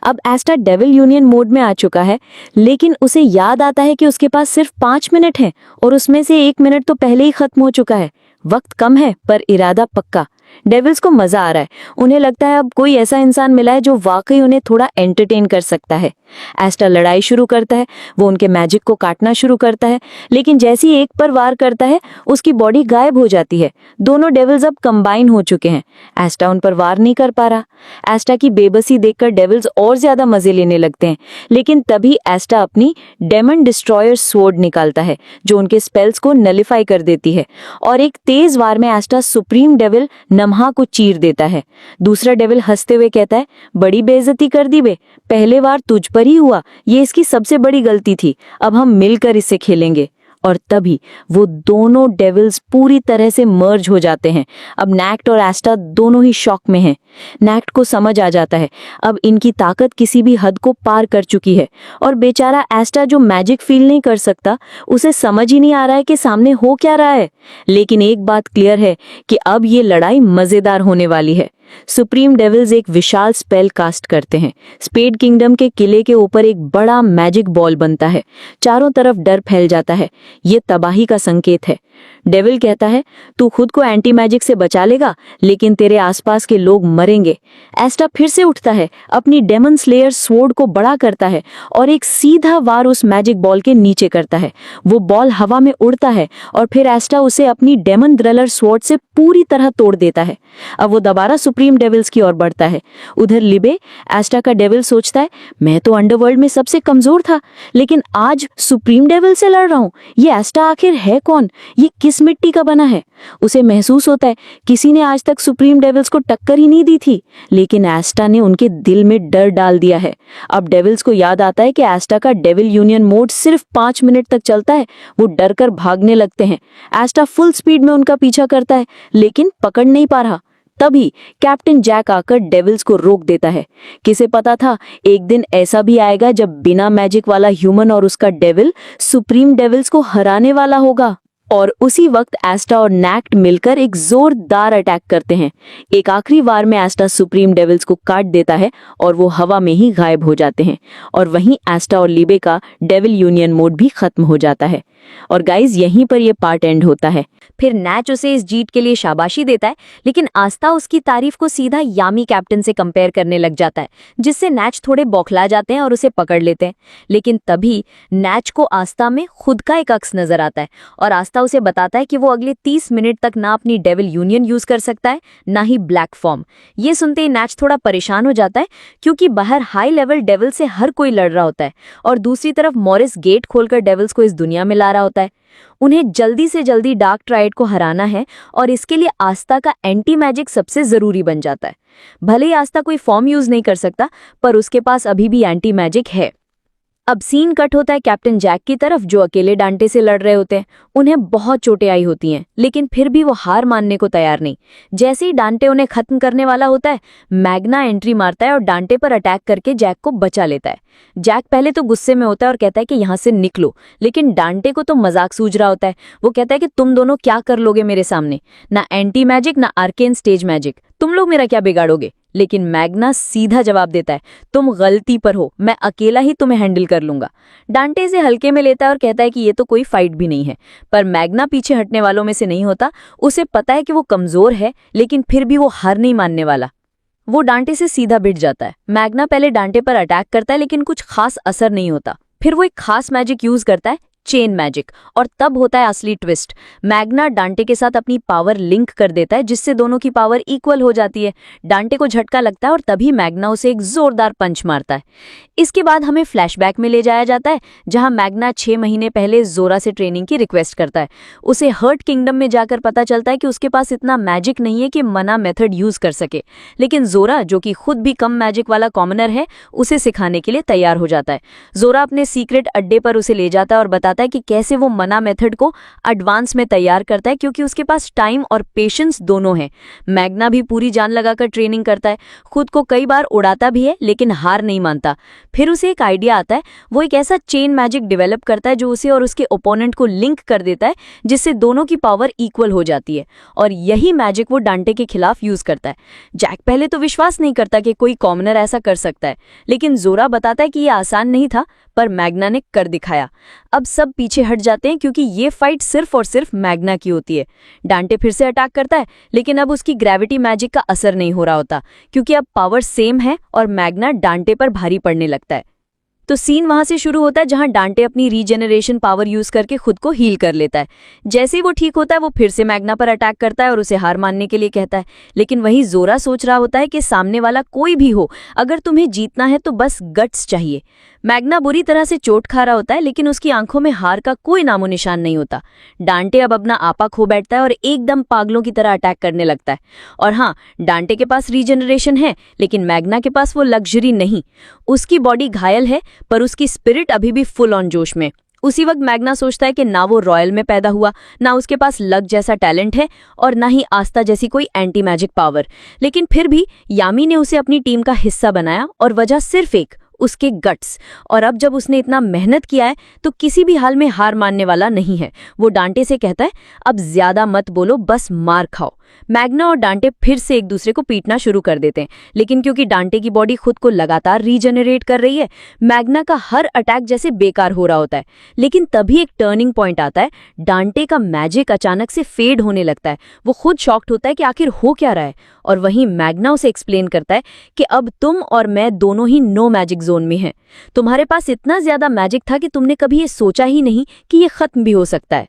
अब एस्टा डेविल यूनियन मोड में आ चुका है, लेकिन उसे याद आता है कि उसके पास सिर्फ 5 मिनट हैं, और उसमें से 1 मिनट तो पहले ही खत्म हो चुका है। वक्त कम है, पर इरादा पक्का। डेविल्स को मजा आ रहा है। उन्हें लगता है अब कोई ऐसा इंसान मिला है जो वाकई उन्हें थोड़ा एंटरटेन कर सकता है। एस्टा लड़ाई शुरू करता है। वो उनके मैजिक को काटना शुरू करता है, लेकिन जैसे ही एक पर वार करता है, उसकी बॉडी गायब हो जाती है। दोनों डेविल्स अब कंबाइन हो चुके हैं। एस्टा उन पर वार नहीं कर पा रहा। एस्टा की बेबसी देखकर डेविल्स और ज्यादा मजे लेने लगते हैं, लेकिन तभी एस्टा अपनी डेमन डिस्ट्रॉयर स्वॉर्ड निकालता है, जो उनके स्पेल्स को नलिफाई कर देती है, और एक तेज वार में एस्टा सुप्रीम डेविल नम्हा को चीर देता है। दूसरा डेविल हंसते हुए कहता है, बड़ी बेइज्जती कर दी बे, पहले वार तुझ पर ही हुआ, ये इसकी सबसे बड़ी गलती थी, अब हम मिलकर इसे खेलेंगे। और तभी वो दोनों डेविल्स पूरी तरह से मर्ज हो जाते हैं। अब नैक्ट और एस्टा दोनों ही शॉक में हैं। नैक्ट को समझ आ जाता है अब इनकी ताकत किसी भी हद को पार कर चुकी है, और बेचारा एस्टा जो मैजिक फील नहीं कर सकता, उसे समझ ही नहीं आ रहा है कि सामने हो क्या रहा है। लेकिन एक बात क्लियर है कि अब ये लड़ाई मजेदार होने वाली है। सुप्रीम डेविल्स एक विशाल स्पेल कास्ट करते हैं। स्पेड किंगडम के किले के ऊपर एक बड़ा मैजिक बॉल बनता है। चारों तरफ डर फैल जाता है। ये तबाही का संकेत है। डेविल कहता है, तू खुद को एंटी मैजिक से बचा लेगा, लेकिन तेरे आसपास के लोग मरेंगे। एस्टा फिर से उठता है, अपनी डेमन स्लेयर स्वॉर्ड को बड़ा करता है और एक सीधा वार उस मैजिक बॉल के नीचे करता है। वो बॉल हवा में उड़ता है, और फिर एस्टा उसे अपनी डेमन ड्रेलर स्वॉर्ड से पूरी तरह तोड़ देता है। अब वो दोबारा सुप्रीम डेविल्स की ओर बढ़ता है। उधर लिबे, एस्टा का डेविल, सोचता है, मैं तो अंडरवर्ल्ड में सबसे कमजोर था, लेकिन आज सुप्रीम डेविल से लड़ रहा हूँ। ये एस्टा आखिर है कौन? ये किस मिट्टी का बना है? उसे महसूस होता है किसी ने आज तक सुप्रीम डेविल्स को टक्कर ही नहीं दी थी, लेकिन एस्टा ने उनके दिल में डर डाल दिया है। अब डेविल्स को याद आता है कि एस्टा का डेविल यूनियन मोड सिर्फ 5 मिनट तक चलता है। वो डर कर भागने लगते हैं। एस्टा फुल स्पीड में उनका पीछा करता है, लेकिन पकड़ नहीं पा रहा। तभी कैप्टन जैक आकर डेविल्स को रोक देता है। किसे पता था एक दिन ऐसा भी आएगा जब बिना मैजिक वाला ह्यूमन और उसका डेविल सुप्रीम डेविल्स को हराने वाला होगा। और उसी वक्त एस्टा और नैक्ट मिलकर एक जोरदार अटैक करते हैं। एक आखिरी वार में एस्टा सुप्रीम डेविल्स को काट देता है और वो हवा में ही गायब हो जाते हैं। और वहीं एस्टा और लिबे का डेविल यूनियन मोड भी खत्म हो जाता है। और गाइज यहीं पर ये पार्ट एंड होता है। फिर नैच उसे इस जीत के लिए शाबाशी देता है, लेकिन आस्था उसकी तारीफ को सीधा यामी कैप्टन से कंपेयर करने लग जाता है, जिससे नैच थोड़े बौखला जाते हैं और उसे पकड़ लेते हैं। लेकिन तभी नैच को आस्था में खुद का एक अक्स नजर आता है और आस्था उसे बताता है कि वो अगले 30 मिनट तक ना अपनी डेविल यूनियन यूज कर सकता है, ना ही ब्लैक फॉर्म। ये सुनते ही नैच थोड़ा परेशान हो जाता है, क्योंकि बाहर हाई लेवल डेविल से हर कोई लड़ रहा होता है और दूसरी तरफ मॉरिस गेट खोलकर डेविल्स को इस दुनिया में ला रहा होता है। उन्हें जल्दी से जल्दी डार्क ट्राइड को हराना है और इसके लिए आस्था का एंटी मैजिक सबसे जरूरी बन जाता है। भले ही आस्था कोई फॉर्म यूज नहीं कर सकता, पर उसके पास अभी भी एंटी मैजिक है। अब सीन कट होता है कैप्टन जैक की तरफ, जो अकेले डांटे से लड़ रहे होते हैं। उन्हें बहुत चोटें आई होती हैं, लेकिन फिर भी वो हार मानने को तैयार नहीं। जैसे ही डांटे उन्हें खत्म करने वाला होता है, मैग्ना एंट्री मारता है और डांटे पर अटैक करके जैक को बचा लेता है। जैक पहले तो गुस्से में होता है और कहता है कि यहाँ से निकलो, लेकिन डांटे को तो मजाक सूझ रहा होता है। वो कहता है कि तुम दोनों क्या कर लोगे मेरे सामने, ना एंटी मैजिक ना आर्केन स्टेज मैजिक, तुम लोग मेरा क्या बिगाड़ोगे। लेकिन मैग्ना सीधा जवाब देता है, तुम गलती पर हो, मैं अकेला ही तुम्हें हैंडल कर लूंगा। डांटे इसे हल्के में लेता है और कहता है कि ये तो कोई फाइट भी नहीं है। पर मैग्ना पीछे हटने वालों में से नहीं होता। उसे पता है कि वो कमजोर है, लेकिन फिर भी वो हार नहीं मानने वाला। वो डांटे से सीधा भिड़ जाता है। मैग्ना पहले डांटे पर अटैक करता है, लेकिन कुछ खास असर नहीं होता। फिर वो एक खास मैजिक यूज करता है, चेन मैजिक, और तब होता है असली ट्विस्ट। मैग्ना डांटे के साथ अपनी पावर लिंक कर देता है, जिससे दोनों की पावर इक्वल हो जाती है। डांटे को झटका लगता है और तभी मैग्ना उसे एक जोरदार पंच मारता है। इसके बाद हमें फ्लैशबैक में ले जाया जाता है, जहां मैग्ना 6 महीने पहले जोरा से ट्रेनिंग की रिक्वेस्ट करता है। उसे हर्ट किंगडम में जाकर पता चलता है कि उसके पास इतना मैजिक नहीं है कि मना मेथड यूज कर सके, लेकिन जोरा, जो कि खुद भी कम मैजिक वाला कॉमनर है, उसे सिखाने के लिए तैयार हो जाता है। जोरा अपने सीक्रेट अड्डे पर उसे ले जाता है और बताता है कि कैसे वो मना मेथड को एडवांस में तैयार करता है, क्योंकि उसके पास टाइम और पेशेंस दोनों हैं। मैग्ना भी पूरी जान लगाकर ट्रेनिंग करता है, खुद को कई बार उड़ाता भी है, लेकिन हार नहीं मानता। फिर उसे एक आइडिया आता है। वो एक ऐसा चेन मैजिक डेवलप करता है जो उसे और उसके ओपोनेंट को लिंक कर देता है, जिससे दोनों की पावर इक्वल हो जाती है। और यही मैजिक वो डांटे के खिलाफ यूज करता है। जैक पहले तो विश्वास नहीं करता कि कोई कॉमनर ऐसा कर सकता है, लेकिन जोरा बताता है कि यह आसान नहीं था, पर मैग्ना ने कर दिखाया। अब सब पीछे हट जाते हैं, क्योंकि ये फाइट सिर्फ और सिर्फ मैग्ना की होती है। डांटे फिर से अटैक करता है, लेकिन अब उसकी ग्रेविटी मैजिक का असर नहीं हो रहा होता, क्योंकि अब पावर सेम है और मैग्ना डांटे पर भारी पड़ने लगता है। तो सीन वहां से शुरू होता है, जहां डांटे अपनी रीजेनरेशन पावर यूज करके खुद को हील कर लेता है। जैसे ही वो ठीक होता है, वो फिर से मैग्ना पर अटैक करता है और उसे हार मानने के लिए कहता है। लेकिन वहीं जोरा सोच रहा होता है कि सामने वाला कोई भी हो, अगर तुम्हें जीतना है तो बस गट्स चाहिए। मैग्ना बुरी तरह से चोट खा रहा होता है, लेकिन उसकी आंखों में हार का कोई नामो निशान नहीं होता। डांटे अब अपना आपा खो बैठता है और एकदम पागलों की तरह अटैक करने लगता है। और हाँ, डांटे के पास रीजेनरेशन है, लेकिन मैग्ना के पास वो लग्जरी नहीं। उसकी बॉडी घायल है, पर उसकी स्पिरिट अभी भी फुल ऑन जोश में। उसी वक्त मैग्ना सोचता है कि ना वो रॉयल में पैदा हुआ, ना उसके पास लक जैसा टैलेंट है, और ना ही आस्था जैसी कोई एंटी मैजिक पावर। लेकिन फिर भी यामी ने उसे अपनी टीम का हिस्सा बनाया, और वजह सिर्फ एक, उसके गट्स। और अब जब उसने इतना मेहनत किया है, तो किसी भी हाल में हार मानने वाला नहीं है। वो डांटे से कहता है, अब ज्यादा मत बोलो, बस मार खाओ। मैग्ना और डांटे फिर से एक दूसरे को पीटना शुरू कर देते हैं, लेकिन क्योंकि डांटे की बॉडी खुद को लगातार रीजनरेट कर रही है, मैग्ना का हर अटैक जैसे बेकार हो रहा होता है। लेकिन तभी एक टर्निंग पॉइंट आता है। डांटे का मैजिक अचानक से फेड होने लगता है। वो खुद शॉक्ड होता है कि आखिर हो क्या रहा है। और वहीं मैग्ना उसे एक्सप्लेन करता है कि अब तुम और मैं दोनों ही नो मैजिक जोन में हैं। तुम्हारे पास इतना ज्यादा मैजिक था कि तुमने कभी ये सोचा ही नहीं कि ये खत्म भी हो सकता है।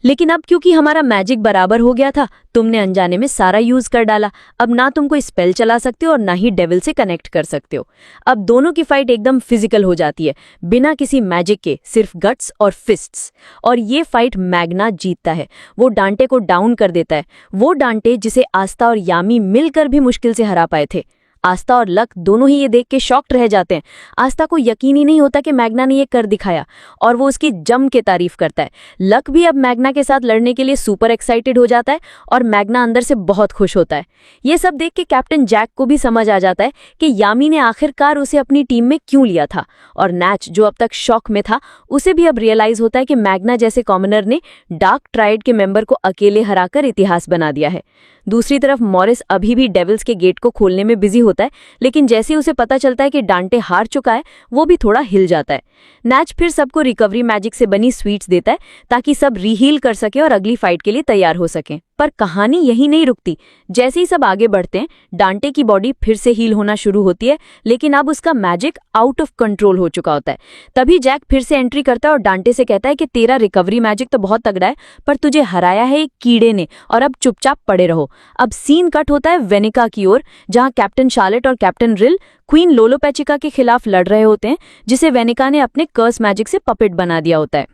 लेकिन अब क्योंकि हमारा मैजिक बराबर हो गया था, तुमने अनजाने में सारा यूज कर डाला। अब ना तुम कोई स्पेल चला सकते हो और ना ही डेविल से कनेक्ट कर सकते हो। अब दोनों की फाइट एकदम फिजिकल हो जाती है, बिना किसी मैजिक के, सिर्फ गट्स और फिस्ट्स। और ये फाइट मैग्ना जीतता है। वो डांटे को डाउन कर देता है। वो डांटे जिसे आस्था और यामी मिलकर भी मुश्किल से हरा पाए थे। आस्था और लक दोनों ही ये देख के शॉक्ड रह जाते हैं। आस्था को यकीन ही नहीं होता कि मैग्ना ने ये कर दिखाया, और वो उसकी जम के तारीफ करता है। लक भी अब मैग्ना के साथ लड़ने के लिए सुपर एक्साइटेड हो जाता है, और मैग्ना अंदर से बहुत खुश होता है। ये सब देख के कैप्टन जैक को भी समझ आ जाता है कि यामी ने आखिरकार उसे अपनी टीम में क्यों लिया था। और नैच, जो अब तक शॉक में था, उसे भी अब रियलाइज होता है कि मैग्ना जैसे कॉमनर ने डार्क ट्राइड के मेंबर को अकेले हराकर इतिहास बना दिया है। दूसरी तरफ मॉरिस अभी भी डेविल्स के गेट को खोलने में बिजी होता है, लेकिन जैसे ही उसे पता चलता है कि डांटे हार चुका है, वो भी थोड़ा हिल जाता है। नैच फिर सबको रिकवरी मैजिक से बनी स्वीट्स देता है ताकि सब रीहील कर सके और अगली फाइट के लिए तैयार हो सकें। पर कहानी यही नहीं रुकती। जैसे ही सब आगे बढ़ते हैं, डांटे की बॉडी फिर से हील होना शुरू होती है, लेकिन अब उसका मैजिक आउट ऑफ कंट्रोल हो चुका होता है। तभी जैक फिर से एंट्री करता है और डांटे से कहता है कि तेरा रिकवरी मैजिक तो बहुत तगड़ा है, पर तुझे हराया है एक कीड़े ने, और अब चुपचाप पड़े रहो। अब सीन कट होता है वेनिका की ओर, जहां कैप्टन शार्लेट और कैप्टन रिल क्वीन लोलोपैचिका के खिलाफ लड़ रहे होते हैं, जिसे वेनिका ने अपने कर्स मैजिक से पपेट बना दिया होता है।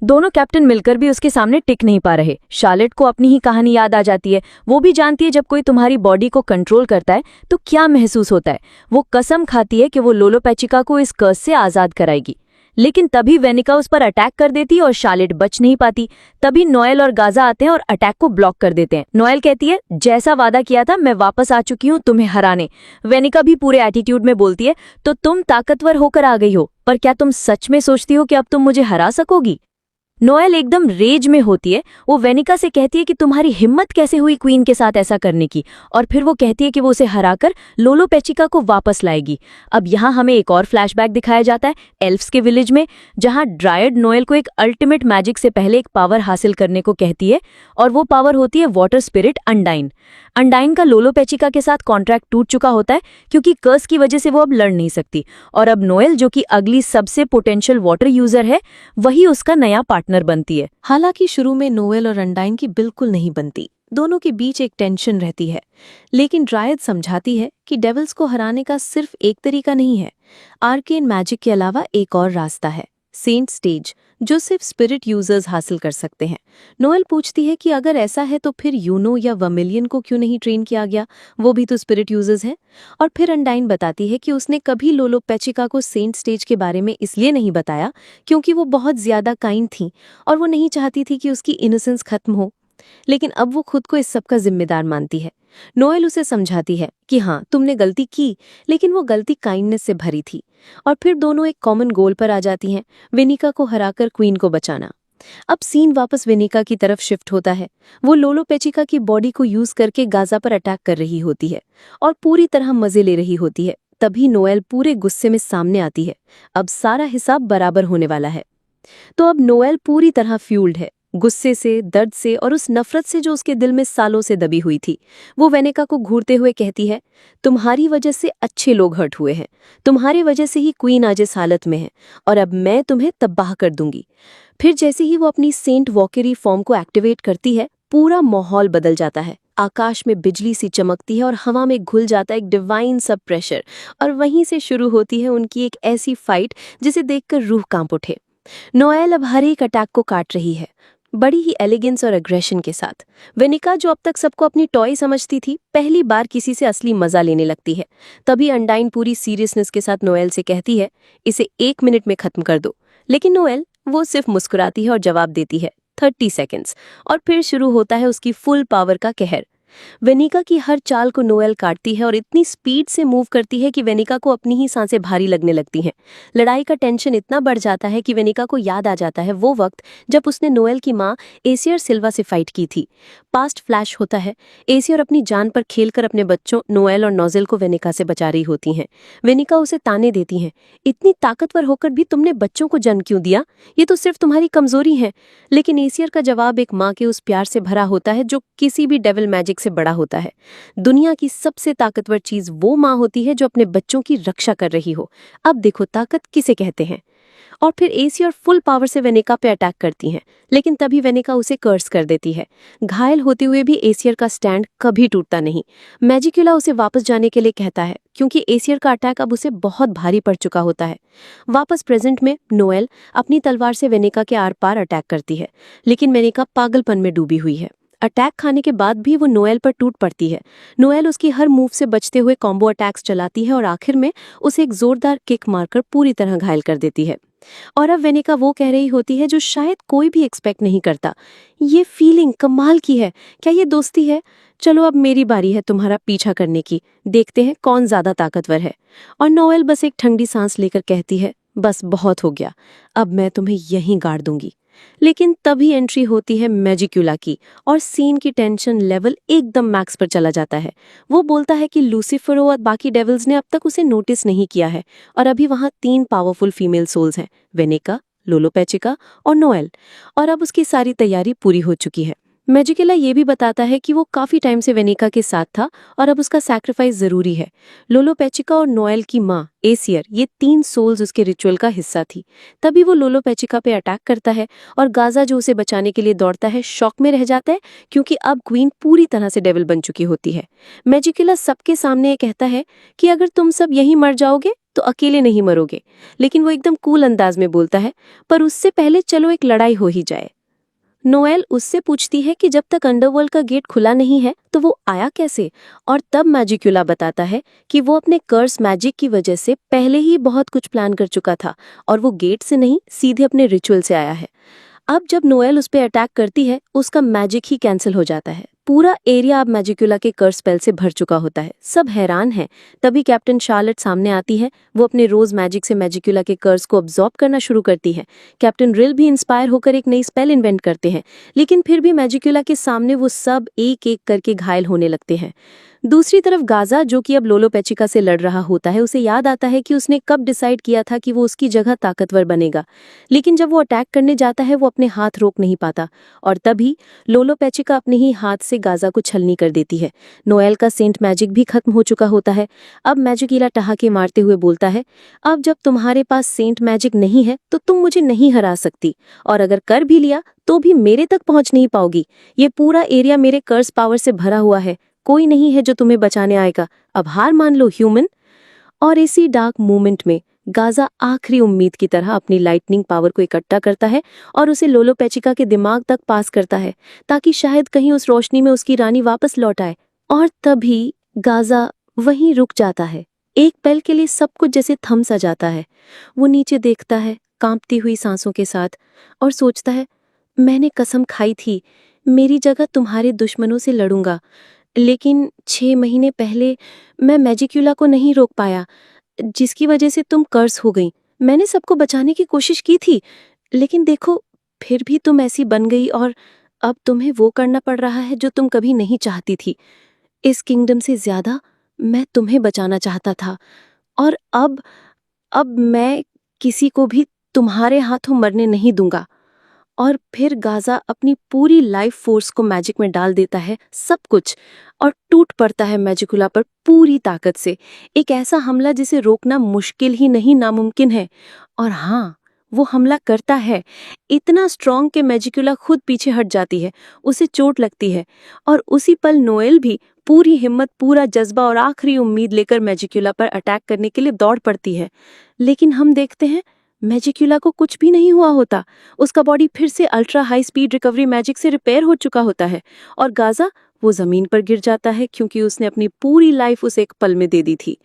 दोनों कैप्टन मिलकर भी उसके सामने टिक नहीं पा रहे। शार्लेट को अपनी ही कहानी याद आ जाती है। वो भी जानती है जब कोई तुम्हारी बॉडी को कंट्रोल करता है तो क्या महसूस होता है। वो कसम खाती है कि वो लोलोपैचिका को इस कर्स से आजाद कराएगी, लेकिन तभी वेनिका उस पर अटैक कर देती है और शार्लेट बच नहीं पाती। तभी नोएल और गाजा आते हैं और अटैक को ब्लॉक कर देते हैं। नोएल कहती है, जैसा वादा किया था मैं वापस आ चुकी हूँ तुम्हें हराने। वेनिका भी पूरे एटीट्यूड में बोलती है, तो तुम ताकतवर होकर आ गई हो, पर क्या तुम सच में सोचती हो कि अब तुम मुझे हरा सकोगी? नोएल एकदम रेज में होती है। वो वेनिका से कहती है कि तुम्हारी हिम्मत कैसे हुई क्वीन के साथ ऐसा करने की, और फिर वो कहती है कि वो उसे हराकर लोलोपैचिका को वापस लाएगी। अब यहाँ हमें एक और फ्लैशबैक दिखाया जाता है एल्फ्स के विलेज में, जहाँ ड्रायड नोएल को एक अल्टीमेट मैजिक से पहले एक पावर हासिल करने को कहती है, और वो पावर होती है वाटर स्पिरिट अंडाइन। अंडाइन का लोलोपैचिका के साथ कॉन्ट्रैक्ट टूट चुका होता है क्योंकि कर्स की वजह से वो अब लड़ नहीं सकती, और अब नोएल, जो कि अगली सबसे पोटेंशियल वाटर यूजर है, वही उसका नया पार्टनर बनती है। हालांकि शुरू में नोएल और अंडाइन की बिल्कुल नहीं बनती, दोनों के बीच एक टेंशन रहती है, लेकिन ड्रायड समझाती है कि डेविल्स को हराने का सिर्फ एक तरीका नहीं है, आर्केन मैजिक के अलावा एक और रास्ता है, सेंट स्टेज, जो सिर्फ स्पिरिट यूजर्स हासिल कर सकते हैं। नोएल पूछती है कि अगर ऐसा है तो फिर यूनो या वर्मिलियन को क्यों नहीं ट्रेन किया गया, वो भी तो स्पिरिट यूजर्स हैं। और फिर अंडाइन बताती है कि उसने कभी लोलोपैचिका को सेंट स्टेज के बारे में इसलिए नहीं बताया क्योंकि वो बहुत ज्यादा काइंड थी और वो नहीं चाहती थी कि उसकी इनोसेंस खत्म हो, लेकिन अब वो खुद को इस सब का जिम्मेदार मानती है। नोएल उसे समझाती है कि हाँ तुमने गलती की, लेकिन वो गलती काइंडनेस से भरी थी। और फिर दोनों एक कॉमन गोल पर आ जाती हैं, वेनिका को हराकर क्वीन को बचाना। अब सीन वापस वेनिका की तरफ शिफ्ट होता है। वो लोलोपैचिका की बॉडी को यूज करके गाजा पर अटैक कर रही होती है और पूरी तरह मजे ले रही होती है। तभी नोएल पूरे गुस्से में सामने आती है। अब सारा हिसाब बराबर होने वाला है। तो अब नोएल पूरी तरह फ्यूल्ड है, गुस्से से, दर्द से और उस नफरत से जो उसके दिल में सालों से दबी हुई थी। वो वेनिका को घूरते हुए कहती है, तुम्हारी वजह से अच्छे लोग हर्ट हुए हैं, तुम्हारी वजह से ही क्वीन आज इस हालत में है, और अब मैं तुम्हें तबाह कर दूंगी। फिर जैसे ही वो अपनी सेंट वॉकेरी फॉर्म को एक्टिवेट करती है, पूरा माहौल बदल जाता है। आकाश में बिजली सी चमकती है और हवा में घुल जाता है एक डिवाइन सब प्रेशर, और वहीं से शुरू होती है उनकी एक ऐसी फाइट जिसे देखकर रूह कांप उठे। नोएल अब हर एक अटैक को काट रही है, बड़ी ही एलिगेंस और एग्रेशन के साथ। वेनिका, जो अब तक सबको अपनी टॉय समझती थी, पहली बार किसी से असली मजा लेने लगती है। तभी अंडाइन पूरी सीरियसनेस के साथ नोएल से कहती है, इसे 1 मिनट में खत्म कर दो। लेकिन नोएल वो सिर्फ मुस्कुराती है और जवाब देती है 30 सेकेंड्स, और फिर शुरू होता है उसकी फुल पावर का कहर। वेनिका की हर चाल को नोएल काटती है और इतनी स्पीड से मूव करती है कि वेनिका को अपनी ही सांसें भारी लगने लगती हैं। लड़ाई का टेंशन इतना बढ़ जाता है कि वेनिका को याद आ जाता है वो वक्त जब उसने नोएल की मां एसियर सिल्वा से फाइट की थी। पास्ट फ्लैश होता है। एसियर अपनी जान पर खेलकर अपने बच्चों नोएल और नोजेल को वेनिका से बचा रही होती हैं। वेनिका उसे ताने देती हैं, इतनी ताकतवर होकर भी तुमने बच्चों को जन्म क्यों दिया? ये तो सिर्फ तुम्हारी कमजोरी है। लेकिन एसियर का जवाब एक माँ के उस प्यार से भरा होता है जो किसी भी डेविल मैजिक से बड़ा होता है। दुनिया की सबसे ताकतवर चीज वो माँ होती है जो अपने बच्चों की रक्षा कर रही हो। अब देखो ताकत किसे कहते हैं। और फिर एसियर फुल पावर से वेनिका पे अटैक करती हैं, लेकिन तभी वेनिका उसे कर्स कर देती है। घायल होते हुए भी एसियर का स्टैंड कभी टूटता नहीं। मैजिकुला उसे वापस जाने के लिए कहता है क्योंकि एसियर का अटैक अब उसे बहुत भारी पड़ चुका होता है। वापस प्रेजेंट में नोएल अपनी तलवार से वेनिका के आर पार अटैक करती है, लेकिन वेनिका पागलपन में डूबी हुई है। अटैक खाने के बाद भी वो नोएल पर टूट पड़ती है। नोएल उसकी हर मूव से बचते हुए कॉम्बो अटैक्स चलाती है और आखिर में उसे एक जोरदार किक मारकर पूरी तरह घायल कर देती है। और अब वेनिका वो कह रही होती है जो शायद कोई भी एक्सपेक्ट नहीं करता, ये फीलिंग कमाल की है, क्या ये दोस्ती है? चलो अब मेरी बारी है तुम्हारा पीछा करने की, देखते हैं कौन ज्यादा ताकतवर है। और नोएल बस एक ठंडी सांस लेकर कहती है, बस बहुत हो गया, अब मैं तुम्हें यहीं गाड़ दूंगी। लेकिन तभी एंट्री होती है मैजिक्यूला की और सीन की टेंशन लेवल एकदम मैक्स पर चला जाता है। वो बोलता है कि लूसीफरो और बाकी डेविल्स ने अब तक उसे नोटिस नहीं किया है और अभी वहाँ 3 पावरफुल फीमेल सोल्स हैं, वेनेका, लोलोपैचिका और नोएल, और अब उसकी सारी तैयारी पूरी हो चुकी है। मैजिकला ये भी बताता है कि वो काफी टाइम से वेनेका के साथ था और अब उसका सैक्रिफाइस जरूरी है। लोलोपैचिका और नोएल की माँ एसियर, ये 3 सोल्स उसके रिचुअल का हिस्सा थी। तभी वो लोलोपैचिका पे अटैक करता है और गाजा, जो उसे बचाने के लिए दौड़ता है, शॉक में रह जाता है क्योंकि अब क्वीन पूरी तरह से डेविल बन चुकी होती है। मैजिकला सबके सामने ये कहता है कि अगर तुम सब यहीं मर जाओगे तो अकेले नहीं मरोगे, लेकिन वो एकदम कूल अंदाज में बोलता है, पर उससे पहले चलो एक लड़ाई हो ही जाए। नोएल उससे पूछती है कि जब तक अंडरवर्ल्ड का गेट खुला नहीं है तो वो आया कैसे, और तब मैजिक्यूला बताता है कि वो अपने कर्स मैजिक की वजह से पहले ही बहुत कुछ प्लान कर चुका था और वो गेट से नहीं, सीधे अपने रिचुअल से आया है। अब जब नोएल उस पर अटैक करती है, उसका मैजिक ही कैंसिल हो जाता है। पूरा एरिया अब मैजिक्यूला के कर्स स्पेल से भर चुका होता है। सब हैरान हैं। तभी कैप्टन शार्लेट सामने आती है। वो अपने रोज मैजिक से मैजिक्यूला के कर्स को अब्सॉर्ब करना शुरू करती है। कैप्टन रिल भी इंस्पायर होकर एक नई स्पेल इन्वेंट करते हैं, लेकिन फिर भी मैजिक्यूला के सामने वो सब एक एक करके घायल होने लगते हैं। दूसरी तरफ गाजा, जो कि अब लोलोपैचिका से लड़ रहा होता है, उसे याद आता है कि उसने कब डिसाइड किया था कि वो उसकी जगह ताकतवर बनेगा, लेकिन जब वो अटैक करने जाता है वो अपने हाथ रोक नहीं पाता और तभी लोलोपैचिका अपने ही हाथ से गाजा को छलनी कर देती है। नोएल का सेंट मैजिक भी खत्म हो चुका होता है। अब मैजिकीला ठहाके मारते हुए बोलता है, अब जब तुम्हारे पास सेंट मैजिक नहीं है तो तुम मुझे नहीं हरा सकती, और अगर कर भी लिया तो भी मेरे तक पहुंच नहीं पाओगी। ये पूरा एरिया मेरे कर्स पावर से भरा हुआ है, कोई नहीं है जो तुम्हें बचाने आएगा। अब हार मान लो ह्यूमन। और इसी डार्क मोमेंट में गाजा आखिरी उम्मीद की तरह अपनी लाइटनिंग पावर को इकट्ठा करता है और उसे लोलोपैचिका के दिमाग तक पास करता है, ताकि शायद कहीं उस रोशनी में उसकी रानी वापस लौट आए। और तभी गाजा वहीं रुक जाता है। एक पल के लिए सब कुछ जैसे थम सा जाता है। वो नीचे देखता है कांपती हुई सांसों के साथ और सोचता है, मैंने कसम खाई थी मेरी जगह तुम्हारे दुश्मनों से लड़ूंगा, लेकिन 6 महीने पहले मैं मैजिक्यूला को नहीं रोक पाया, जिसकी वजह से तुम कर्स हो गई। मैंने सबको बचाने की कोशिश की थी, लेकिन देखो फिर भी तुम ऐसी बन गई और अब तुम्हें वो करना पड़ रहा है जो तुम कभी नहीं चाहती थी। इस किंगडम से ज्यादा मैं तुम्हें बचाना चाहता था, और अब मैं किसी को भी तुम्हारे हाथों मरने नहीं दूंगा। और फिर गाजा अपनी पूरी लाइफ फोर्स को मैजिक में डाल देता है, सब कुछ, और टूट पड़ता है मैजिकुला पर पूरी ताकत से। एक ऐसा हमला जिसे रोकना मुश्किल ही नहीं, नामुमकिन है। और हाँ, वो हमला करता है, इतना स्ट्रॉन्ग कि मैजिकुला खुद पीछे हट जाती है, उसे चोट लगती है। और उसी पल नोएल भी पूरी हिम्मत, पूरा जज्बा और आखिरी उम्मीद लेकर मैजिकुला पर अटैक करने के लिए दौड़ पड़ती है। लेकिन हम देखते हैं मैजिक्यूला को कुछ भी नहीं हुआ होता। उसका बॉडी फिर से ultra high speed recovery magic से रिपेयर हो चुका होता है और गाजा वो जमीन पर गिर जाता है, क्योंकि उसने अपनी पूरी लाइफ उसे एक पल में दे दी थी।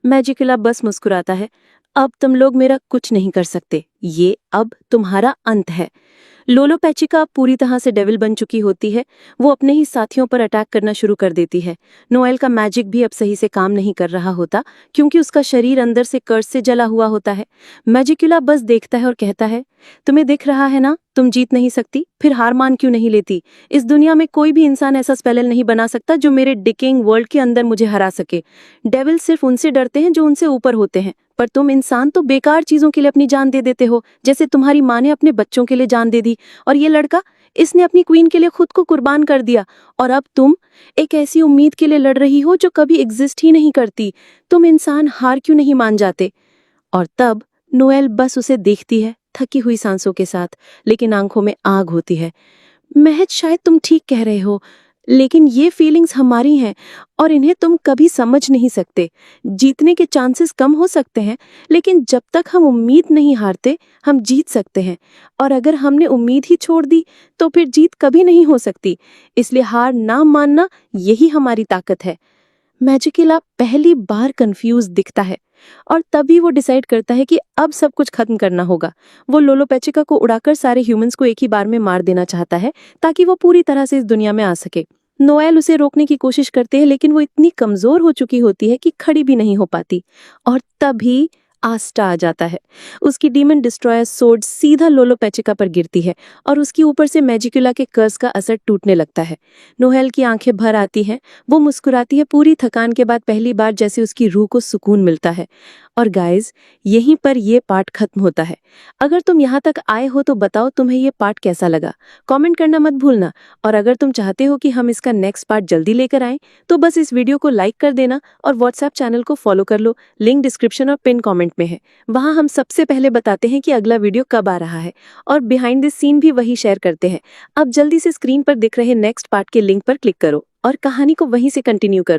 मैजिक्यूला बस मुस्कुराता है, अब तुम लोग मेरा कुछ नहीं कर सकते, ये अब तुम्हारा अंत है। लोलोपैचिका पूरी तरह से डेविल बन चुकी होती है। वो अपने ही साथियों पर अटैक करना शुरू कर देती है। नोएल का मैजिक भी अब सही से काम नहीं कर रहा होता, क्योंकि उसका शरीर अंदर से कर्स से जला हुआ होता है। मैजिक्यूला बस देखता है और कहता है, तुम्हें दिख रहा है ना, तुम जीत नहीं सकती, फिर हार मान क्यों नहीं लेती? इस दुनिया में कोई भी इंसान ऐसा स्पेल नहीं बना सकता जो मेरे डिकेइंग वर्ल्ड के अंदर मुझे हरा सके। डेविल सिर्फ उनसे डरते हैं जो उनसे ऊपर होते हैं, पर तुम इंसान तो बेकार चीजों के लिए अपनी जान दे देते हो, जैसे तुम्हारी माँ ने अपने बच्चों के लिए जान दे दी, और ये लड़का, इसने अपनी क्वीन के लिए खुद को कुर्बान कर दिया। और अब तुम एक ऐसी उम्मीद के लिए लड़ रही हो जो कभी एग्जिस्ट ही नहीं करती। तुम इंसान हार क्यों नहीं मान जाते? और तब नोएल बस उसे देखती है, थकी हुई सांसों के साथ, लेकिन आंखों में आग होती है। महज, शायद तुम ठीक कह रहे हो, लेकिन ये फीलिंग्स हमारी हैं और इन्हें तुम कभी समझ नहीं सकते। जीतने के चांसेस कम हो सकते हैं, लेकिन जब तक हम उम्मीद नहीं हारते, हम जीत सकते हैं। और अगर हमने उम्मीद ही छोड़ दी तो फिर जीत कभी नहीं हो सकती। इसलिए हार ना मानना, यही हमारी ताकत है। मैजिकिला पहली बार कंफ्यूज दिखता है और तभी वो डिसाइड करता है कि अब सब कुछ खत्म करना होगा। वो लोलोपैचिका को उड़ाकर सारे ह्यूमंस को एक ही बार में मार देना चाहता है, ताकि वो पूरी तरह से इस दुनिया में आ सके। नोएल उसे रोकने की कोशिश करते हैं, लेकिन वो इतनी कमजोर हो चुकी होती है कि खड़ी भी नहीं हो पाती। और तभी आस्टा आ जाता है। उसकी डीमन डिस्ट्रॉयर सोर्ड सीधा लोलो पेचिका पर गिरती है और उसके ऊपर से मैजिकुला के कर्स का असर टूटने लगता है। नोहेल की आंखें भर आती हैं, वो मुस्कुराती है, पूरी थकान के बाद पहली बार जैसे उसकी रूह को सुकून मिलता है। और गाइज, यहीं पर ये पार्ट खत्म होता है। अगर तुम यहाँ तक आए हो तो बताओ तुम्हें ये पार्ट कैसा लगा, कमेंट करना मत भूलना। और अगर तुम चाहते हो कि हम इसका नेक्स्ट पार्ट जल्दी लेकर आएं तो बस इस वीडियो को लाइक कर देना और व्हाट्सएप चैनल को फॉलो कर लो। लिंक डिस्क्रिप्शन और पिन कमेंट में है। वहां हम सबसे पहले बताते हैं कि अगला वीडियो कब आ रहा है और बिहाइंड द सीन भी वही शेयर करते हैं। अब जल्दी से स्क्रीन पर दिख रहे नेक्स्ट पार्ट के लिंक पर क्लिक करो और कहानी को वहीं से कंटिन्यू करो।